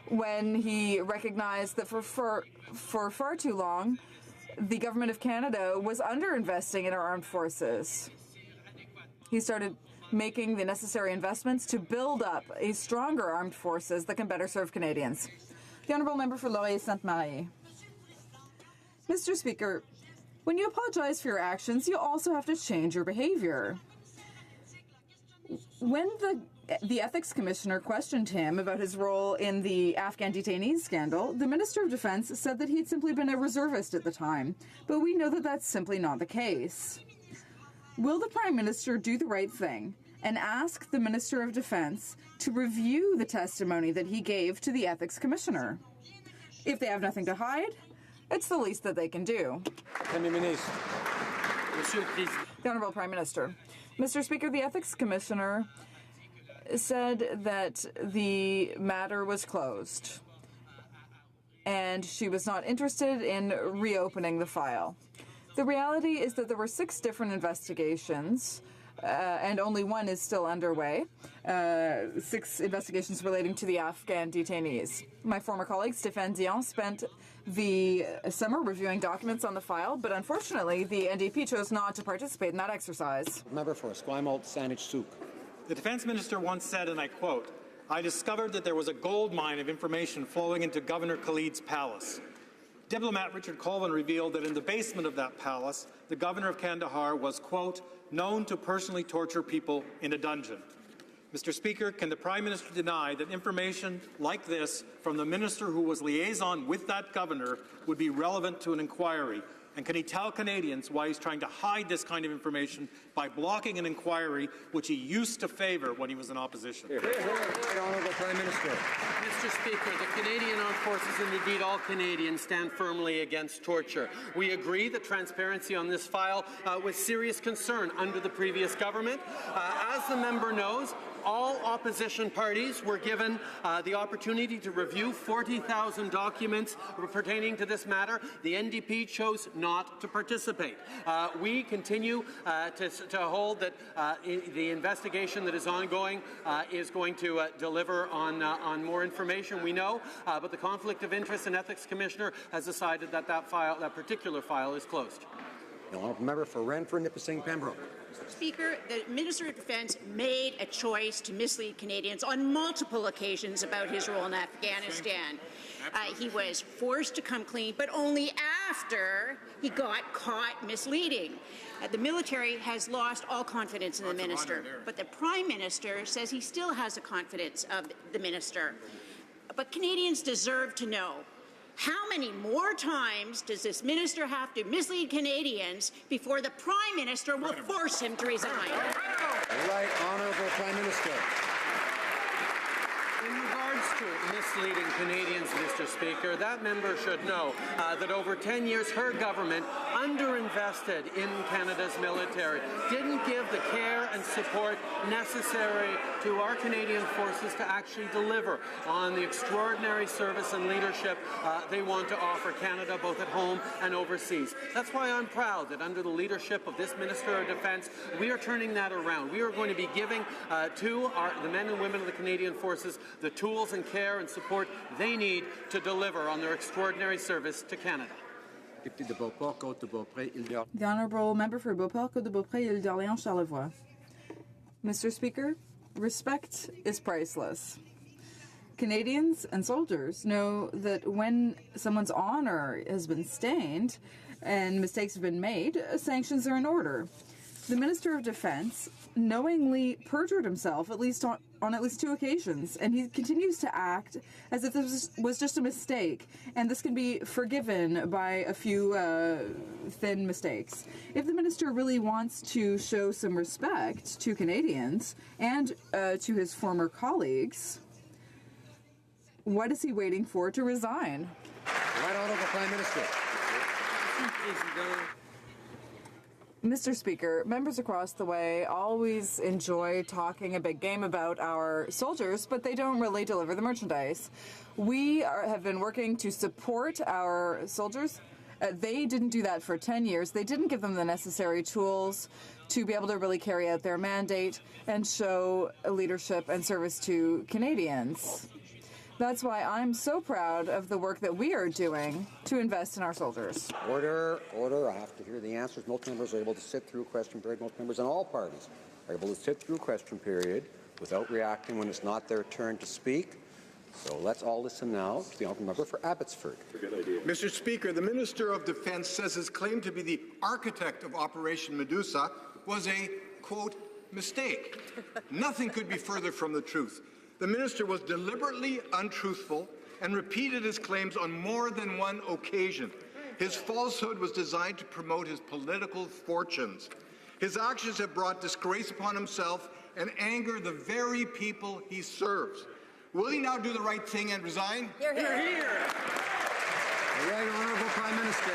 when he recognized that for far too long, the Government of Canada was underinvesting in our armed forces. He started making the necessary investments to build up a stronger armed forces that can better serve Canadians. The Honourable Member for Laurier-Sainte-Marie. Mr. Speaker, when you apologize for your actions, you also have to change your behaviour. When the Ethics Commissioner questioned him about his role in the Afghan detainees scandal, the Minister of Defence said that he'd simply been a reservist at the time, but we know that that's simply not the case. Will the Prime Minister do the right thing and ask the Minister of Defence to review the testimony that he gave to the Ethics Commissioner? If they have nothing to hide, it's the least that they can do. The Honourable Prime Minister. Mr. Speaker, the Ethics Commissioner said that the matter was closed and she was not interested in reopening the file. The reality is that there were 6 different investigations and only one is still underway. 6 investigations relating to the Afghan detainees. My former colleague, Stéphane Dion, spent the summer reviewing documents on the file, but unfortunately, the NDP chose not to participate in that exercise. Member for Esquimalt-Saanich-Sooke. The Defence Minister once said, and I quote, "I discovered that there was a gold mine of information flowing into Governor Khalid's palace." Diplomat Richard Colvin revealed that in the basement of that palace, the Governor of Kandahar was, quote, known to personally torture people in a dungeon. Mr. Speaker, can the Prime Minister deny that information like this from the Minister who was liaison with that Governor would be relevant to an inquiry? And can he tell Canadians why he's trying to hide this kind of information by blocking an inquiry which he used to favour when he was in opposition? Honourable Prime Minister. Mr. Speaker, the Canadian Armed Forces and indeed all Canadians stand firmly against torture. We agree that transparency on this file was serious concern under the previous government. As the member knows, all opposition parties were given the opportunity to review 40,000 documents pertaining to this matter. The NDP chose not to participate. We continue to hold that the investigation that is ongoing is going to deliver on more information. We know, but the Conflict of Interest and Ethics Commissioner has decided that that particular file is closed. The honourable member for Renfrew-Nipissing-Pembroke. Speaker, the Minister of Defence made a choice to mislead Canadians on multiple occasions about his role in Afghanistan. He was forced to come clean, but only after he got caught misleading. The military has lost all confidence in the minister, but the Prime Minister says he still has the confidence of the minister. But Canadians deserve to know, how many more times does this minister have to mislead Canadians before the Prime Minister will force him to resign? Right, Honourable Prime Minister. In regards to misleading Canadians, Mr. Speaker, that member should know that over 10 years her government underinvested in Canada's military, didn't give the care and support necessary to our Canadian forces to actually deliver on the extraordinary service and leadership they want to offer Canada both at home and overseas. That's why I'm proud that under the leadership of this Minister of Defence, we are turning that around. We are going to be giving to the men and women of the Canadian forces the tools and care and support they need to deliver on their extraordinary service to Canada. The Honourable Member for Beauport, Côte de Beaupré, Île d'Orléans, Charlevoix. Mr. Speaker, respect is priceless. Canadians and soldiers know that when someone's honour has been stained and mistakes have been made, sanctions are in order. The Minister of Defence knowingly perjured himself on at least 2 occasions, and he continues to act as if this was just a mistake, and this can be forgiven by a few thin mistakes. If the minister really wants to show some respect to Canadians and to his former colleagues, what is he waiting for to resign? Right, Honourable Prime Minister. Mr. Speaker, members across the way always enjoy talking a big game about our soldiers, but they don't really deliver the merchandise. We have been working to support our soldiers. They didn't do that for 10 years. They didn't give them the necessary tools to be able to really carry out their mandate and show leadership and service to Canadians. That's why I'm so proud of the work that we are doing to invest in our soldiers. Order, order. I have to hear the answers. Most members are able to sit through question period. Most members in all parties are able to sit through question period without reacting when it's not their turn to speak. So let's all listen now to the honourable member for Abbotsford. Mr. Speaker, the Minister of Defence says his claim to be the architect of Operation Medusa was a, quote, mistake. Nothing could be further from the truth. The minister was deliberately untruthful and repeated his claims on more than one occasion. His falsehood was designed to promote his political fortunes. His actions have brought disgrace upon himself and anger the very people he serves. Will he now do the right thing and resign? Hear, hear. Hear, hear. The right Honourable Prime Minister.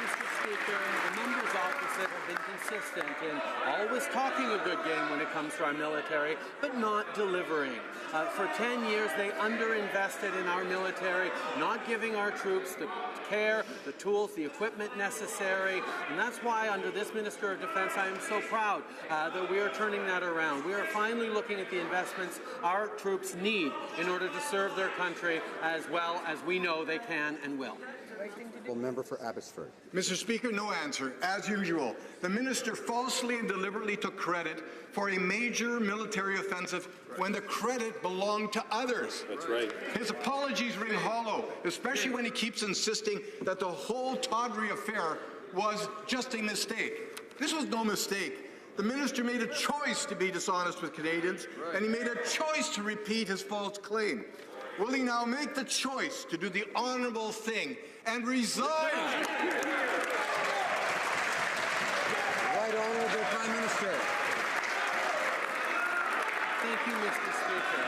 Mr. Speaker, the members opposite have been consistent in always talking a good game when it comes to our military, but not delivering. For 10 years, they underinvested in our military, not giving our troops the care, the tools, the equipment necessary, and that's why under this Minister of Defence, I am so proud that we are turning that around. We are finally looking at the investments our troops need in order to serve their country as well as we know they can and will. Member for Abbotsford. Mr. Speaker, no answer. As usual, the minister falsely and deliberately took credit for a major military offensive when the credit belonged to others. That's right. His apologies ring hollow, especially when he keeps insisting that the whole tawdry affair was just a mistake. This was no mistake. The minister made a choice to be dishonest with Canadians, and he made a choice to repeat his false claim. Will he now make the choice to do the honourable thing and resign? Right Honourable Prime Minister. Thank you, Mr. Speaker.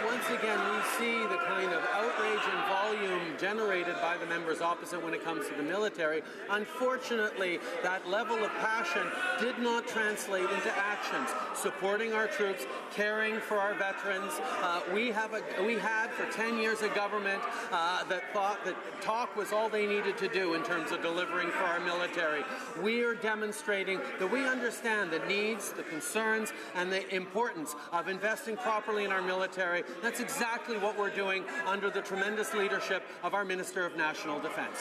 Once again, we see the kind of outrage and volume generated by the members opposite when it comes to the military. Unfortunately, that level of passion did not translate into actions. Supporting our troops, caring for our veterans. We had for 10 years a government that thought that talk was all they needed to do in terms of delivering for our military. We are demonstrating that we understand the needs, the concerns, and the importance of investing properly in our military. That's exactly what we're doing under the tremendous leadership of our Minister of National Defence.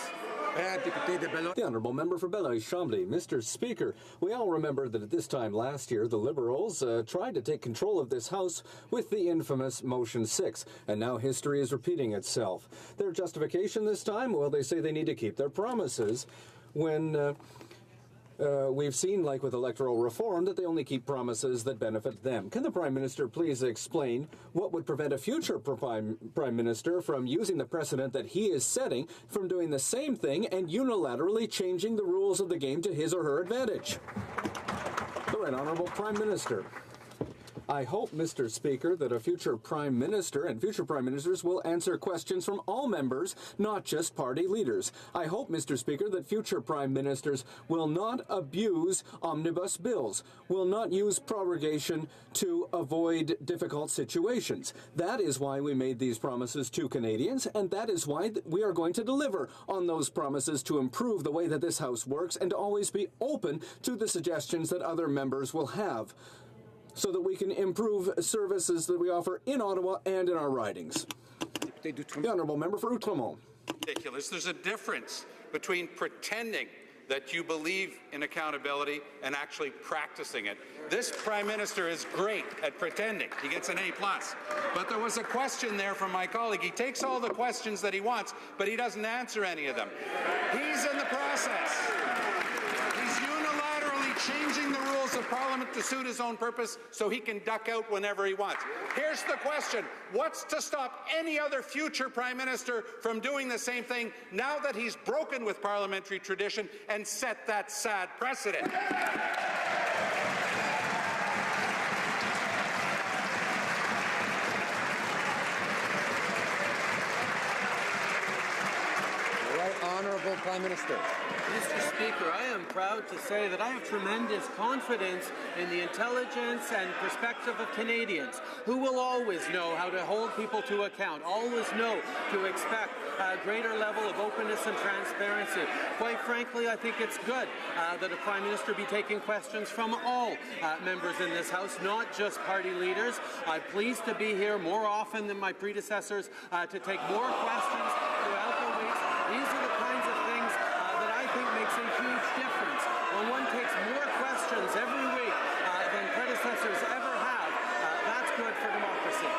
The Honourable Member for Belleuil-Chambly. Mr. Speaker, we all remember that at this time last year, the Liberals tried to take control of this House with the infamous Motion 6, and now history is repeating itself. Their justification this time? Well, they say they need to keep their promises when we've seen, like with electoral reform, that they only keep promises that benefit them. Can the Prime Minister please explain what would prevent a future Prime Minister from using the precedent that he is setting from doing the same thing and unilaterally changing the rules of the game to his or her advantage? The Right Honourable Prime Minister. I hope, Mr. Speaker, that a future Prime Minister and future Prime Ministers will answer questions from all members, not just party leaders. I hope, Mr. Speaker, that future Prime Ministers will not abuse omnibus bills, will not use prorogation to avoid difficult situations. That is why we made these promises to Canadians, and that is why we are going to deliver on those promises to improve the way that this House works and to always be open to the suggestions that other members will have, so that we can improve services that we offer in Ottawa and in our ridings. The Honourable Member for Outremont. Ridiculous. There's a difference between pretending that you believe in accountability and actually practicing it. This Prime Minister is great at pretending. He gets an A+. But there was a question there from my colleague. He takes all the questions that he wants, but he doesn't answer any of them. He's in the process. Changing the rules of Parliament to suit his own purpose so he can duck out whenever he wants. Here's the question. What's to stop any other future Prime Minister from doing the same thing now that he's broken with parliamentary tradition and set that sad precedent? Honourable Prime Minister. Mr. Speaker, I am proud to say that I have tremendous confidence in the intelligence and perspective of Canadians, who will always know how to hold people to account, always know to expect a greater level of openness and transparency. Quite frankly, I think it's good that a Prime Minister be taking questions from all members in this House, not just party leaders. I'm pleased to be here more often than my predecessors to take more questions throughout the weeks. These are the kinds of things that I think makes a huge difference. When one takes more questions every week than predecessors ever have, that's good for democracy.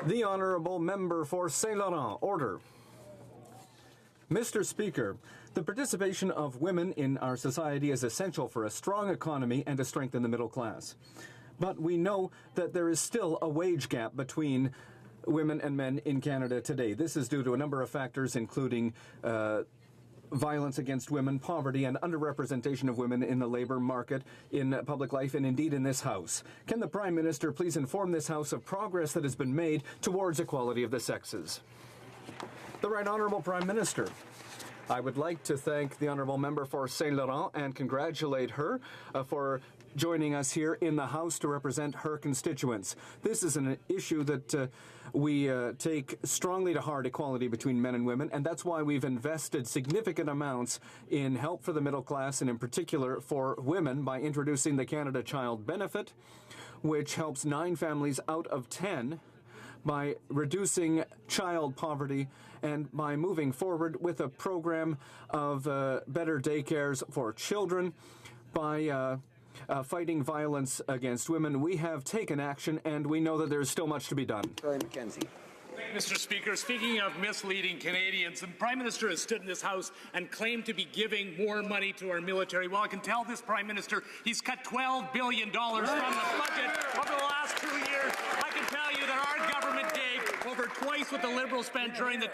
The Honourable Member for Saint Laurent. Order. Mr. Speaker, the participation of women in our society is essential for a strong economy and to strengthen the middle class. But we know that there is still a wage gap between women and men in Canada today. This is due to a number of factors, including violence against women, poverty, and underrepresentation of women in the labour market, in public life, and indeed in this House. Can the Prime Minister please inform this House of progress that has been made towards equality of the sexes? The Right Honourable Prime Minister. I would like to thank the Honourable Member for Saint Laurent and congratulate her for joining us here in the House to represent her constituents. This is an issue that we take strongly to heart, equality between men and women, and that's why we've invested significant amounts in help for the middle class, and in particular for women, by introducing the Canada Child Benefit, which helps 9 families out of 10 by reducing child poverty and by moving forward with a program of better daycares for children, by fighting violence against women. We have taken action, and we know that there's still much to be done. Terry McKenzie. Mr. Speaker, speaking of misleading Canadians, the Prime Minister has stood in this House and claimed to be giving more money to our military. Well, I can tell this Prime Minister he's cut $12 billion from the budget over the last 2 years. I can tell you that our government gave over twice what the Liberals spent during the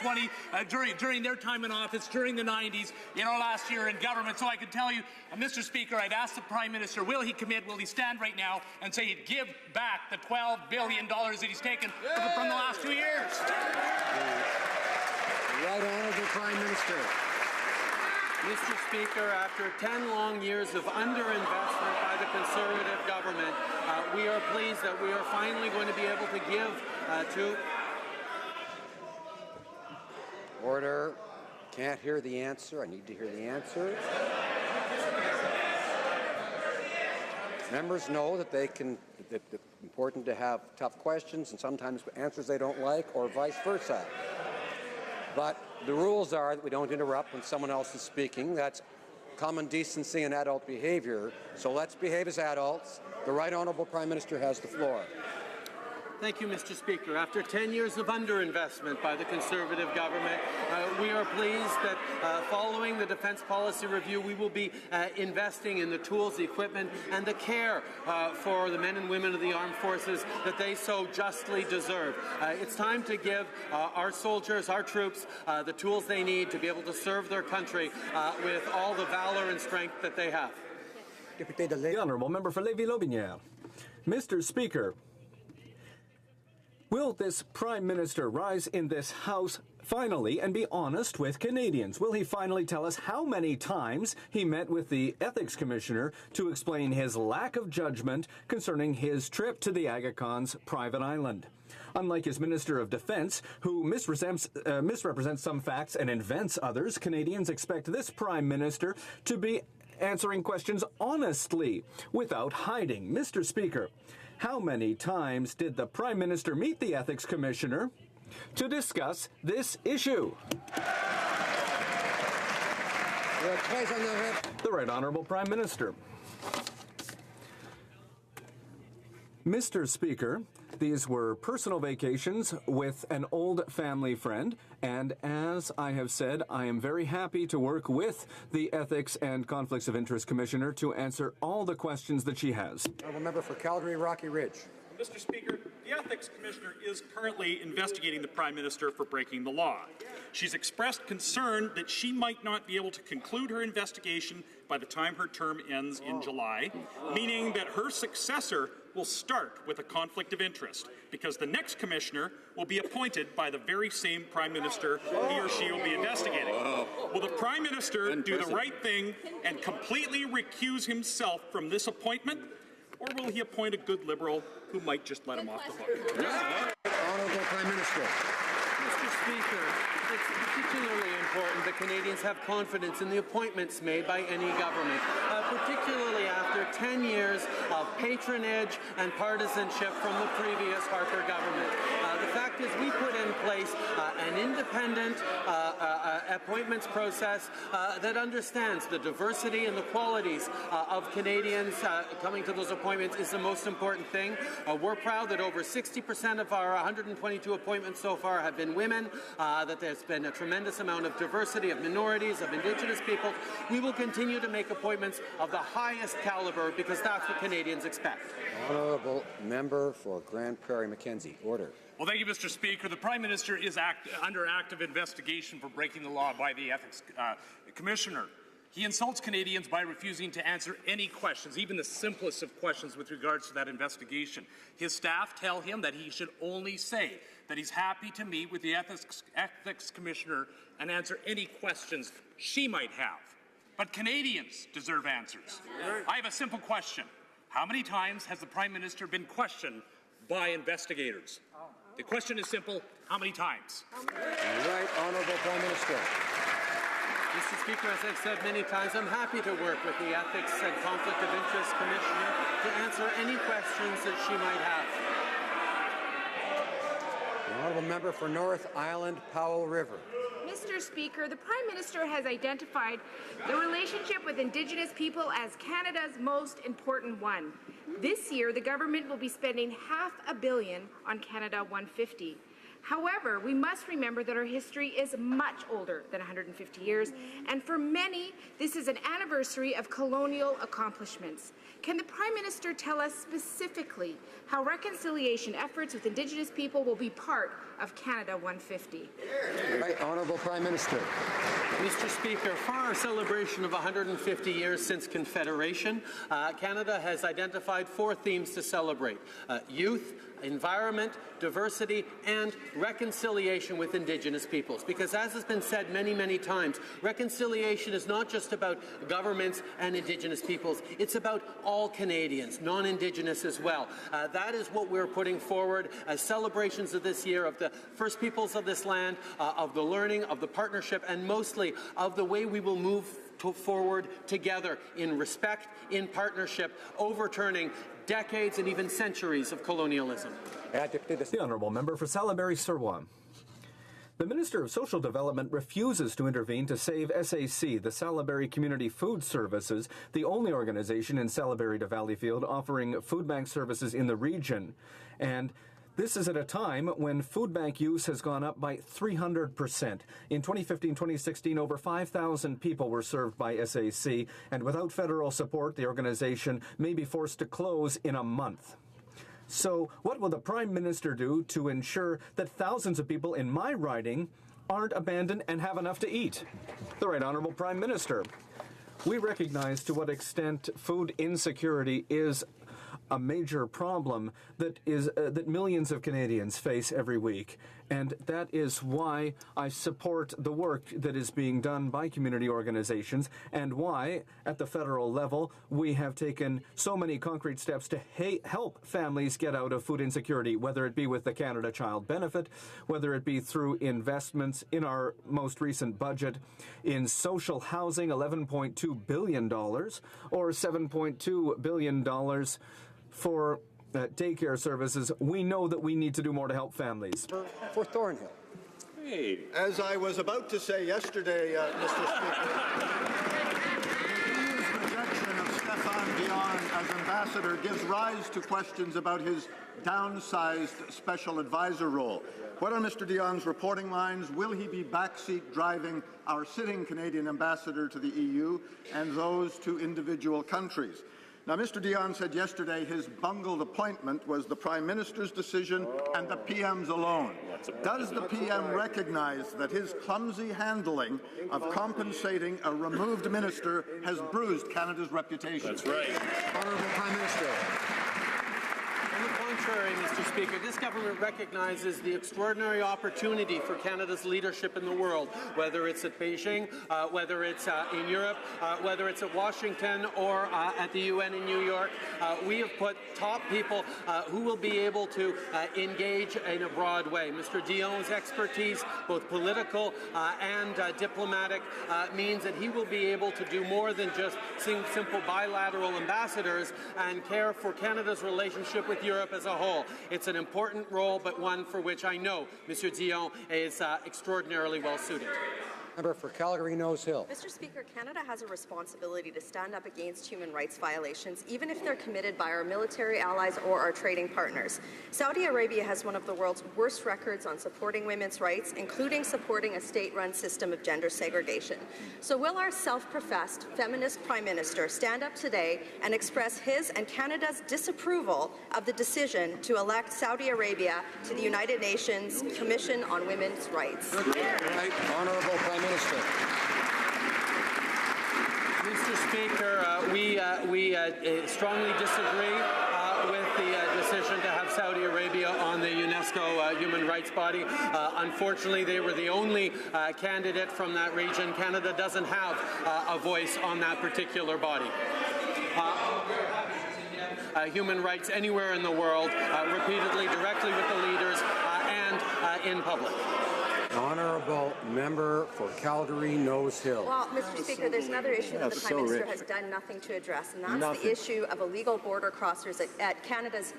during their time in office during the 90s, last year in government. So I can tell you, Mr. Speaker, I'd ask the Prime Minister, will he commit, will he stand right now and say he'd give back the $12 billion that he's taken from the last 2 years? Right Honourable Prime Minister. Mr. Speaker, after 10 long years of underinvestment by the Conservative government, we are pleased that we are finally going to be able to give to... Order. Can't hear the answer. I need to hear the answer. Members know that it's important to have tough questions and sometimes answers they don't like, or vice versa. But The rules are that we don't interrupt when someone else is speaking. That's common decency and adult behavior. So let's behave as adults. The Right Honourable Prime Minister has the floor. Thank you, Mr. Speaker. After 10 years of underinvestment by the Conservative government, we are pleased that following the Defence Policy Review, we will be investing in the tools, the equipment, and the care for the men and women of the armed forces that they so justly deserve. It's time to give our soldiers, our troops, the tools they need to be able to serve their country with all the valor and strength that they have. The Honourable Member for Lévis-Lotbinière. Mr. Speaker, will this Prime Minister rise in this House finally and be honest with Canadians? Will he finally tell us how many times he met with the Ethics Commissioner to explain his lack of judgment concerning his trip to the Aga Khan's private island? Unlike his Minister of Defence, who misrepresents some facts and invents others, Canadians expect this Prime Minister to be answering questions honestly, without hiding. Mr. Speaker, how many times did the Prime Minister meet the Ethics Commissioner to discuss this issue? The Right Honourable Prime Minister. Mr. Speaker, these were personal vacations with an old family friend, and as I have said, I am very happy to work with the Ethics and Conflicts of Interest Commissioner to answer all the questions that she has. Honourable Member for Calgary Rocky Ridge. Mr. Speaker, the Ethics Commissioner is currently investigating the Prime Minister for breaking the law. She's expressed concern that she might not be able to conclude her investigation by the time her term ends in July, meaning that her successor will start with a conflict of interest, because the next commissioner will be appointed by the very same Prime Minister he or she will be investigating. Will the Prime Minister do the right thing and completely recuse himself from this appointment, or will he appoint a good Liberal who might just let him off the hook? Honourable Prime Minister. Mr. Speaker, it's particularly important that Canadians have confidence in the appointments made by any government, particularly after 10 years of patronage and partisanship from the previous Harper government. The fact is we put in place an independent appointments process that understands the diversity and the qualities of Canadians coming to those appointments is the most important thing. We're proud that over 60% of our 122 appointments so far have been women, that there's been a tremendous amount of diversity of minorities, of Indigenous people. We will continue to make appointments of the highest caliber because that's what Canadians expect. Honourable Member for Grand Prairie Mackenzie. Order. Well, thank you, Mr. Speaker. The Prime Minister is under active investigation for breaking the law by the Ethics Commissioner. He insults Canadians by refusing to answer any questions, even the simplest of questions with regards to that investigation. His staff tell him that he should only say that he's happy to meet with the Ethics Commissioner and answer any questions she might have. But Canadians deserve answers. I have a simple question. How many times has the Prime Minister been questioned by investigators? The question is simple. How many times? Right, Honourable Prime Minister. Mr. Speaker, as I've said many times, I'm happy to work with the Ethics and Conflict of Interest Commissioner to answer any questions that she might have. The Honourable Member for North Island Powell River. Mr. Speaker, the Prime Minister has identified the relationship with Indigenous people as Canada's most important one. This year, the government will be spending $500 million on Canada 150. However, we must remember that our history is much older than 150 years, and for many, this is an anniversary of colonial accomplishments. Can the Prime Minister tell us specifically how reconciliation efforts with Indigenous people will be part of Canada 150? Right, Honourable Prime Minister. Mr. Speaker, for our celebration of 150 years since Confederation, Canada has identified 4 themes to celebrate: youth, environment, diversity, and reconciliation with Indigenous peoples. Because as has been said many, many times, reconciliation is not just about governments and Indigenous peoples, it's about all Canadians, non-Indigenous as well. That is what we're putting forward as celebrations of this year of the First Peoples of this land, of the learning, of the partnership, and mostly of the way we will move forward together in respect, in partnership, overturning decades and even centuries of colonialism. The Honourable Member for Salaberry-Sirwan. The Minister of Social Development refuses to intervene to save SAC, the Salaberry Community Food Services, the only organization in Salaberry to Valleyfield offering food bank services in the region. And this is at a time when food bank use has gone up by 300%. In 2015-2016, over 5,000 people were served by SAC, and without federal support, the organization may be forced to close in a month. So what will the Prime Minister do to ensure that thousands of people in my riding aren't abandoned and have enough to eat? The Right Honourable Prime Minister. We recognize to what extent food insecurity is a major problem that millions of Canadians face every week. And that is why I support the work that is being done by community organizations and why, at the federal level, we have taken so many concrete steps to help families get out of food insecurity, whether it be with the Canada Child Benefit, whether it be through investments in our most recent budget in social housing, $11.2 billion, or $7.2 billion for daycare services. We know that we need to do more to help families. For Thornhill. Hey. As I was about to say yesterday, Mr. Speaker, the EU's rejection of Stéphane Dion as ambassador gives rise to questions about his downsized special advisor role. What are Mr. Dion's reporting lines? Will he be backseat driving our sitting Canadian ambassador to the EU and those to individual countries? Now, Mr. Dion said yesterday his bungled appointment was the Prime Minister's decision and the PM's alone. Does the PM recognize that his clumsy handling of compensating a removed minister has bruised Canada's reputation? That's right. Honourable Prime Minister. On the contrary, Mr. Speaker, this government recognizes the extraordinary opportunity for Canada's leadership in the world, whether it's at Beijing, whether it's in Europe, whether it's at Washington or at the UN in New York. We have put top people who will be able to engage in a broad way. Mr. Dion's expertise, both political and diplomatic, means that he will be able to do more than just simple bilateral ambassadors and care for Canada's relationship with Europe as a whole. It's an important role, but one for which I know Mr. Dion is extraordinarily well suited. Member for Calgary-Nose Hill. Mr. Speaker, Canada has a responsibility to stand up against human rights violations, even if they're committed by our military allies or our trading partners. Saudi Arabia has one of the world's worst records on supporting women's rights, including supporting a state-run system of gender segregation. So will our self-professed feminist Prime Minister stand up today and express his and Canada's disapproval of the decision to elect Saudi Arabia to the United Nations Commission on Women's Rights? Right. Honourable Prime Minister. Mr. Speaker, we strongly disagree with the decision to have Saudi Arabia on the UNESCO human rights body. Unfortunately, they were the only candidate from that region. Canada doesn't have a voice on that particular body. Human rights anywhere in the world, repeatedly, directly with the leaders, and in public. Honourable member for Calgary-Nose Hill. Well, Mr. Speaker, there's another issue that the Prime Minister has done nothing to address, and that's the issue of illegal border crossers at Canada's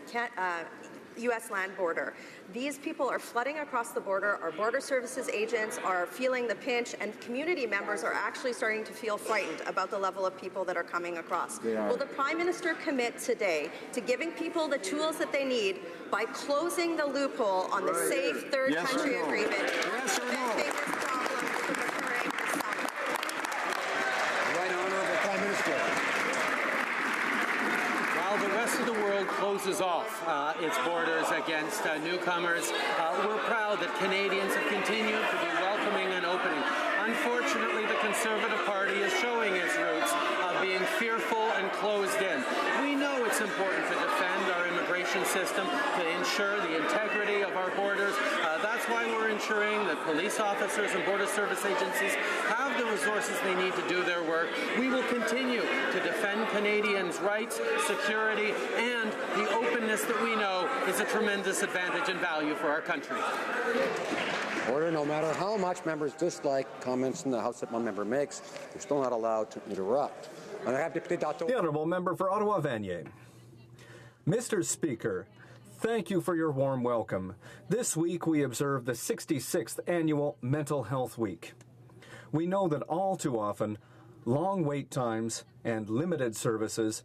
U.S. land border. These people are flooding across the border. Our border services agents are feeling the pinch, and community members are actually starting to feel frightened about the level of people that are coming across. Will the Prime Minister commit today to giving people the tools that they need by closing the loophole on the safe third country agreement? Yes or no? This problem from occurring this summer. Right Honourable Prime Minister. While the rest of the world closes off its borders against newcomers, we're proud that Canadians have continued to be welcoming and opening. Unfortunately, the Conservative Party is showing its roots of being fearful and closed in. We know it's important to defend our immigration system, to ensure the integrity of our borders. That's why we're ensuring that police officers and border service agencies have the resources they need to do their work. We will continue to defend Canadians' rights, security, and the openness that we know is a tremendous advantage and value for our country. Order. No matter how much members dislike comments in the House that one member makes, they're still not allowed to interrupt. The Honourable Member for Ottawa-Vanier. Mr. Speaker, Thank you for your warm welcome. This week we observe the 66th Annual Mental Health Week. We know that all too often, long wait times and limited services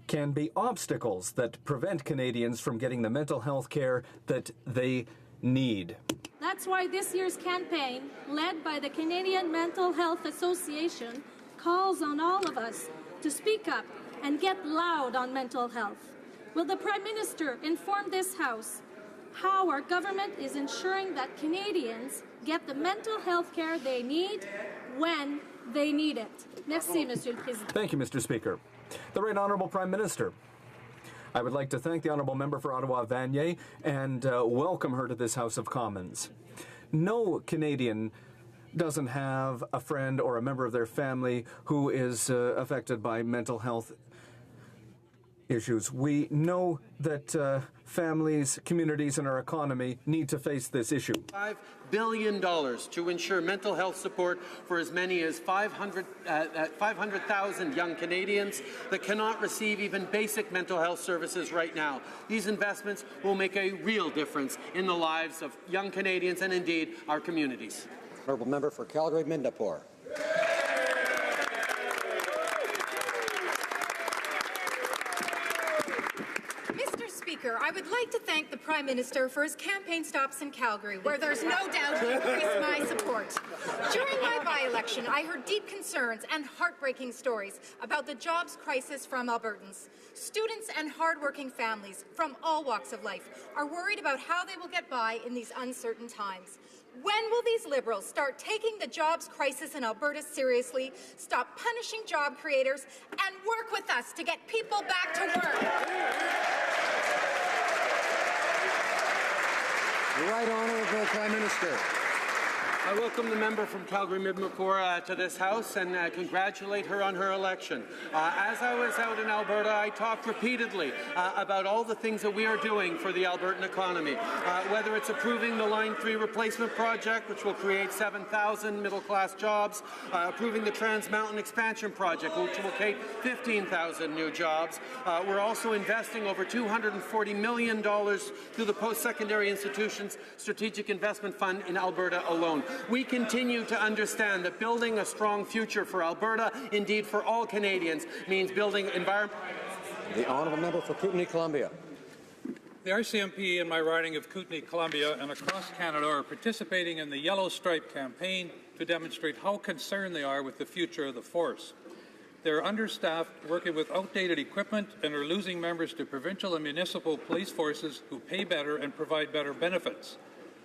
can be obstacles that prevent Canadians from getting the mental health care that they need. That's why this year's campaign, led by the Canadian Mental Health Association, calls on all of us to speak up and get loud on mental health. Will the Prime Minister inform this House how our government is ensuring that Canadians get the mental health care they need when they need it? Merci, Monsieur le Président. Thank you, Mr. Speaker. The Right Honourable Prime Minister. I would like to thank the Honourable Member for Ottawa-Vanier and welcome her to this House of Commons. No Canadian doesn't have a friend or a member of their family who is affected by mental health issues. We know that families, communities, and our economy need to face this issue. $5 billion to ensure mental health support for as many as 500,000 young Canadians that cannot receive even basic mental health services right now. These investments will make a real difference in the lives of young Canadians and indeed our communities. Honourable Member for Calgary-Midnapore. Speaker, I would like to thank the Prime Minister for his campaign stops in Calgary, where there's no doubt he increased my support. During my by-election, I heard deep concerns and heartbreaking stories about the jobs crisis from Albertans. Students and hard-working families from all walks of life are worried about how they will get by in these uncertain times. When will these Liberals start taking the jobs crisis in Alberta seriously, stop punishing job creators, and work with us to get people back to work? Right Honourable Prime Minister. I welcome the member from Calgary-Midnapore to this House and congratulate her on her election. As I was out in Alberta, I talked repeatedly about all the things that we are doing for the Albertan economy, whether it's approving the Line 3 replacement project, which will create 7,000 middle-class jobs, approving the Trans Mountain expansion project, which will create 15,000 new jobs. We're also investing over $240 million through the Post-Secondary Institutions Strategic Investment Fund in Alberta alone. We continue to understand that building a strong future for Alberta, indeed for all Canadians, means building environment. The Honourable Member for Kootenay-Columbia. The RCMP in my riding of Kootenay-Columbia and across Canada are participating in the Yellow Stripe campaign to demonstrate how concerned they are with the future of the force. They are understaffed, working with outdated equipment, and are losing members to provincial and municipal police forces who pay better and provide better benefits.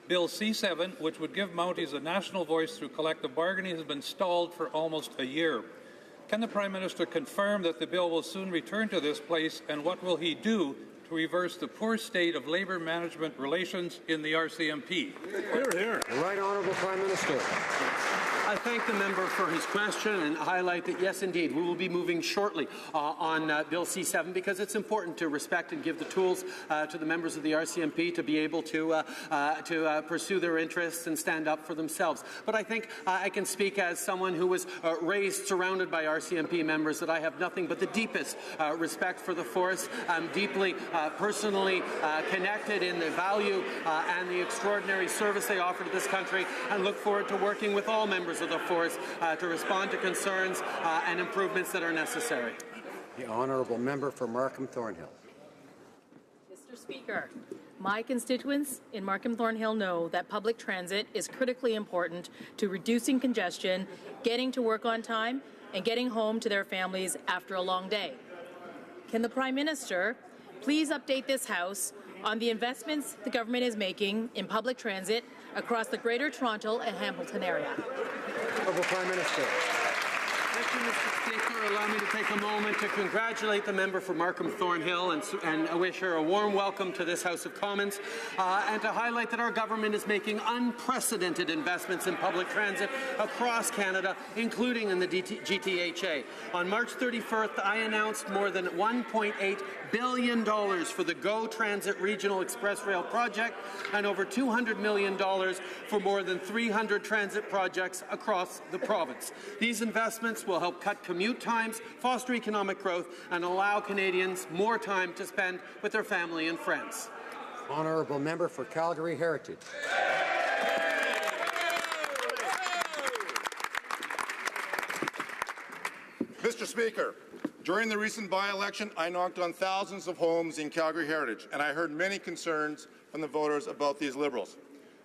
Bill C7, which would give Mounties a national voice through collective bargaining, has been stalled for almost a year. Can the Prime Minister confirm that the bill will soon return to this place, and what will he do to reverse the poor state of labour management relations in the RCMP? Hear, hear. The Right Honourable Prime Minister. I thank the member for his question and highlight that, yes, indeed, we will be moving shortly on Bill C7 because it's important to respect and give the tools to the members of the RCMP to be able to pursue their interests and stand up for themselves. But I think I can speak as someone who was raised surrounded by RCMP members that I have nothing but the deepest respect for the force. I'm deeply personally connected in the value and the extraordinary service they offer to this country, and look forward to working with all members of the force to respond to concerns and improvements that are necessary. The Honourable Member for Markham-Thornhill. Mr. Speaker, my constituents in Markham-Thornhill know that public transit is critically important to reducing congestion, getting to work on time, and getting home to their families after a long day. Can the Prime Minister please update this House on the investments the government is making in public transit across the Greater Toronto and Hamilton area? Honourable Prime Minister. Thank you, Mr. Speaker. Allow me to take a moment to congratulate the member for Markham-Thornhill and wish her a warm welcome to this House of Commons, and to highlight that our government is making unprecedented investments in public transit across Canada, including in the GTHA. On March 31st, I announced more than $1.8 billion for the GO Transit Regional Express Rail project and over $200 million for more than 300 transit projects across the province. These investments will help cut commute times, foster economic growth, and allow Canadians more time to spend with their family and friends. Honourable Member for Calgary Heritage. Mr. Speaker, during the recent by-election, I knocked on thousands of homes in Calgary Heritage, and I heard many concerns from the voters about these Liberals.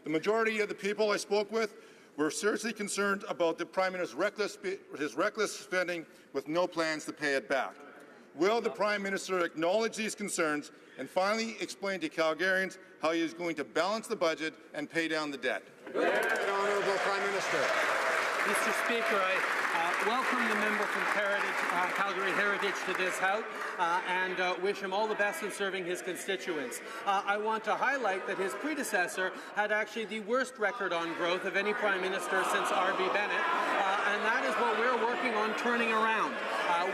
The majority of the people I spoke with were seriously concerned about the Prime Minister's reckless spending with no plans to pay it back. Will the Prime Minister acknowledge these concerns and finally explain to Calgarians how he is going to balance the budget and pay down the debt? Honourable Prime Minister. Mr. Speaker, I welcome the member from Calgary Heritage to this House and wish him all the best in serving his constituents. I want to highlight that his predecessor had actually the worst record on growth of any Prime Minister since R.B. Bennett, and that is what we're working on turning around.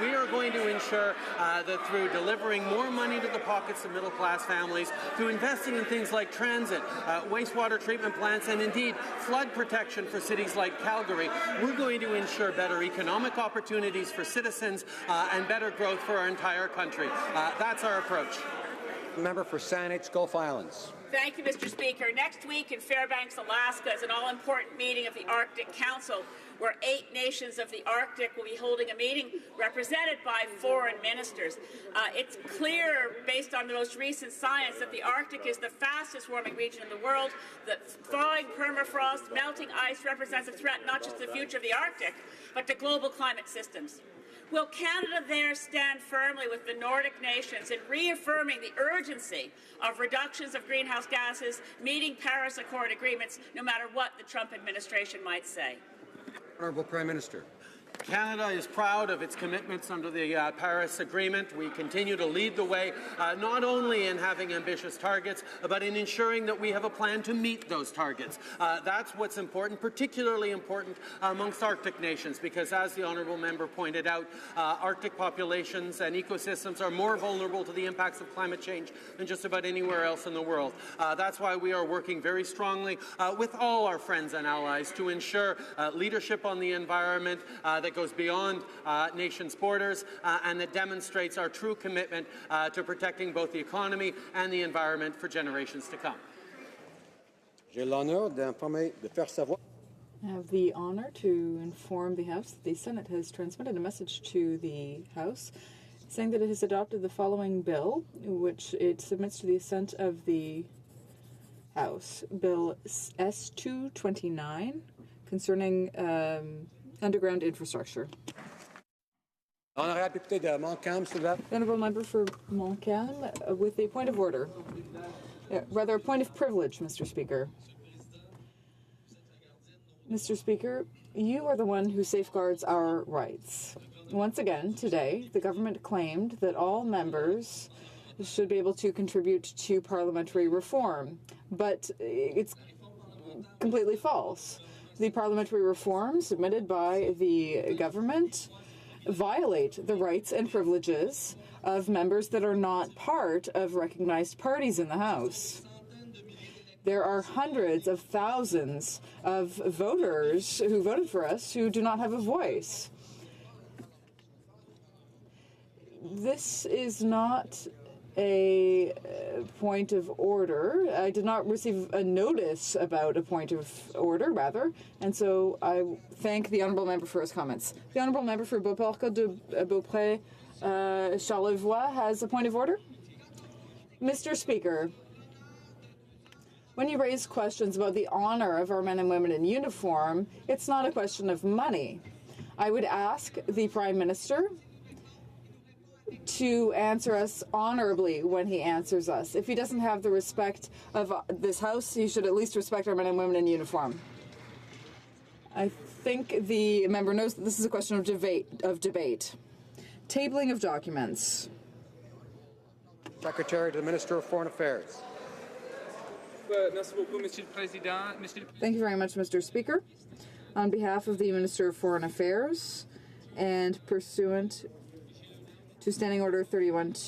We are going to ensure that through delivering more money to the pockets of middle-class families, through investing in things like transit, wastewater treatment plants, and indeed flood protection for cities like Calgary, we're going to ensure better economic opportunities for citizens and better growth for our entire country. That's our approach. Member for Saanich Gulf Islands. Thank you, Mr. Speaker. Next week in Fairbanks, Alaska, is an all-important meeting of the Arctic Council, where 8 nations of the Arctic will be holding a meeting represented by foreign ministers. It's clear, based on the most recent science, that the Arctic is the fastest warming region in the world. The thawing permafrost, melting ice represents a threat not just to the future of the Arctic, but to global climate systems. Will Canada there stand firmly with the Nordic nations in reaffirming the urgency of reductions of greenhouse gases, meeting Paris Accord agreements, no matter what the Trump administration might say? Honourable Prime Minister. Canada is proud of its commitments under the Paris Agreement. We continue to lead the way, not only in having ambitious targets, but in ensuring that we have a plan to meet those targets. That's what's important, particularly important amongst Arctic nations, because as the honourable member pointed out, Arctic populations and ecosystems are more vulnerable to the impacts of climate change than just about anywhere else in the world. That's why we are working very strongly with all our friends and allies to ensure leadership on the environment that goes beyond nations' borders and that demonstrates our true commitment to protecting both the economy and the environment for generations to come. J'ai l'honneur d'informer, de faire savoir. I have the honor to inform the House that the Senate has transmitted a message to the House saying that it has adopted the following bill, which it submits to the assent of the House. Bill S-229 concerning underground infrastructure. Honourable député de Montcalm, s'il vous plaît. Honourable member for Montcalm, with a point of order. Rather, a point of privilege, Mr. Speaker. Mr. Speaker, you are the one who safeguards our rights. Once again, today, the government claimed that all members should be able to contribute to parliamentary reform, but it's completely false. The parliamentary reforms submitted by the government violate the rights and privileges of members that are not part of recognized parties in the House. There are hundreds of thousands of voters who voted for us who do not have a voice. This is not a point of order. I did not receive a notice about a point of order, rather, and so I thank the honourable member for his comments. The honourable member for Beauport de Beaupré, Charlevoix, has a point of order. Mr. Speaker, when you raise questions about the honour of our men and women in uniform, it's not a question of money. I would ask the Prime Minister to answer us honorably when he answers us. If he doesn't have the respect of this House, he should at least respect our men and women in uniform. I think the member knows that this is a question of debate. Tabling of documents. Secretary to the Minister of Foreign Affairs. Thank you very much, Mr. Speaker. On behalf of the Minister of Foreign Affairs and pursuant to Standing Order 31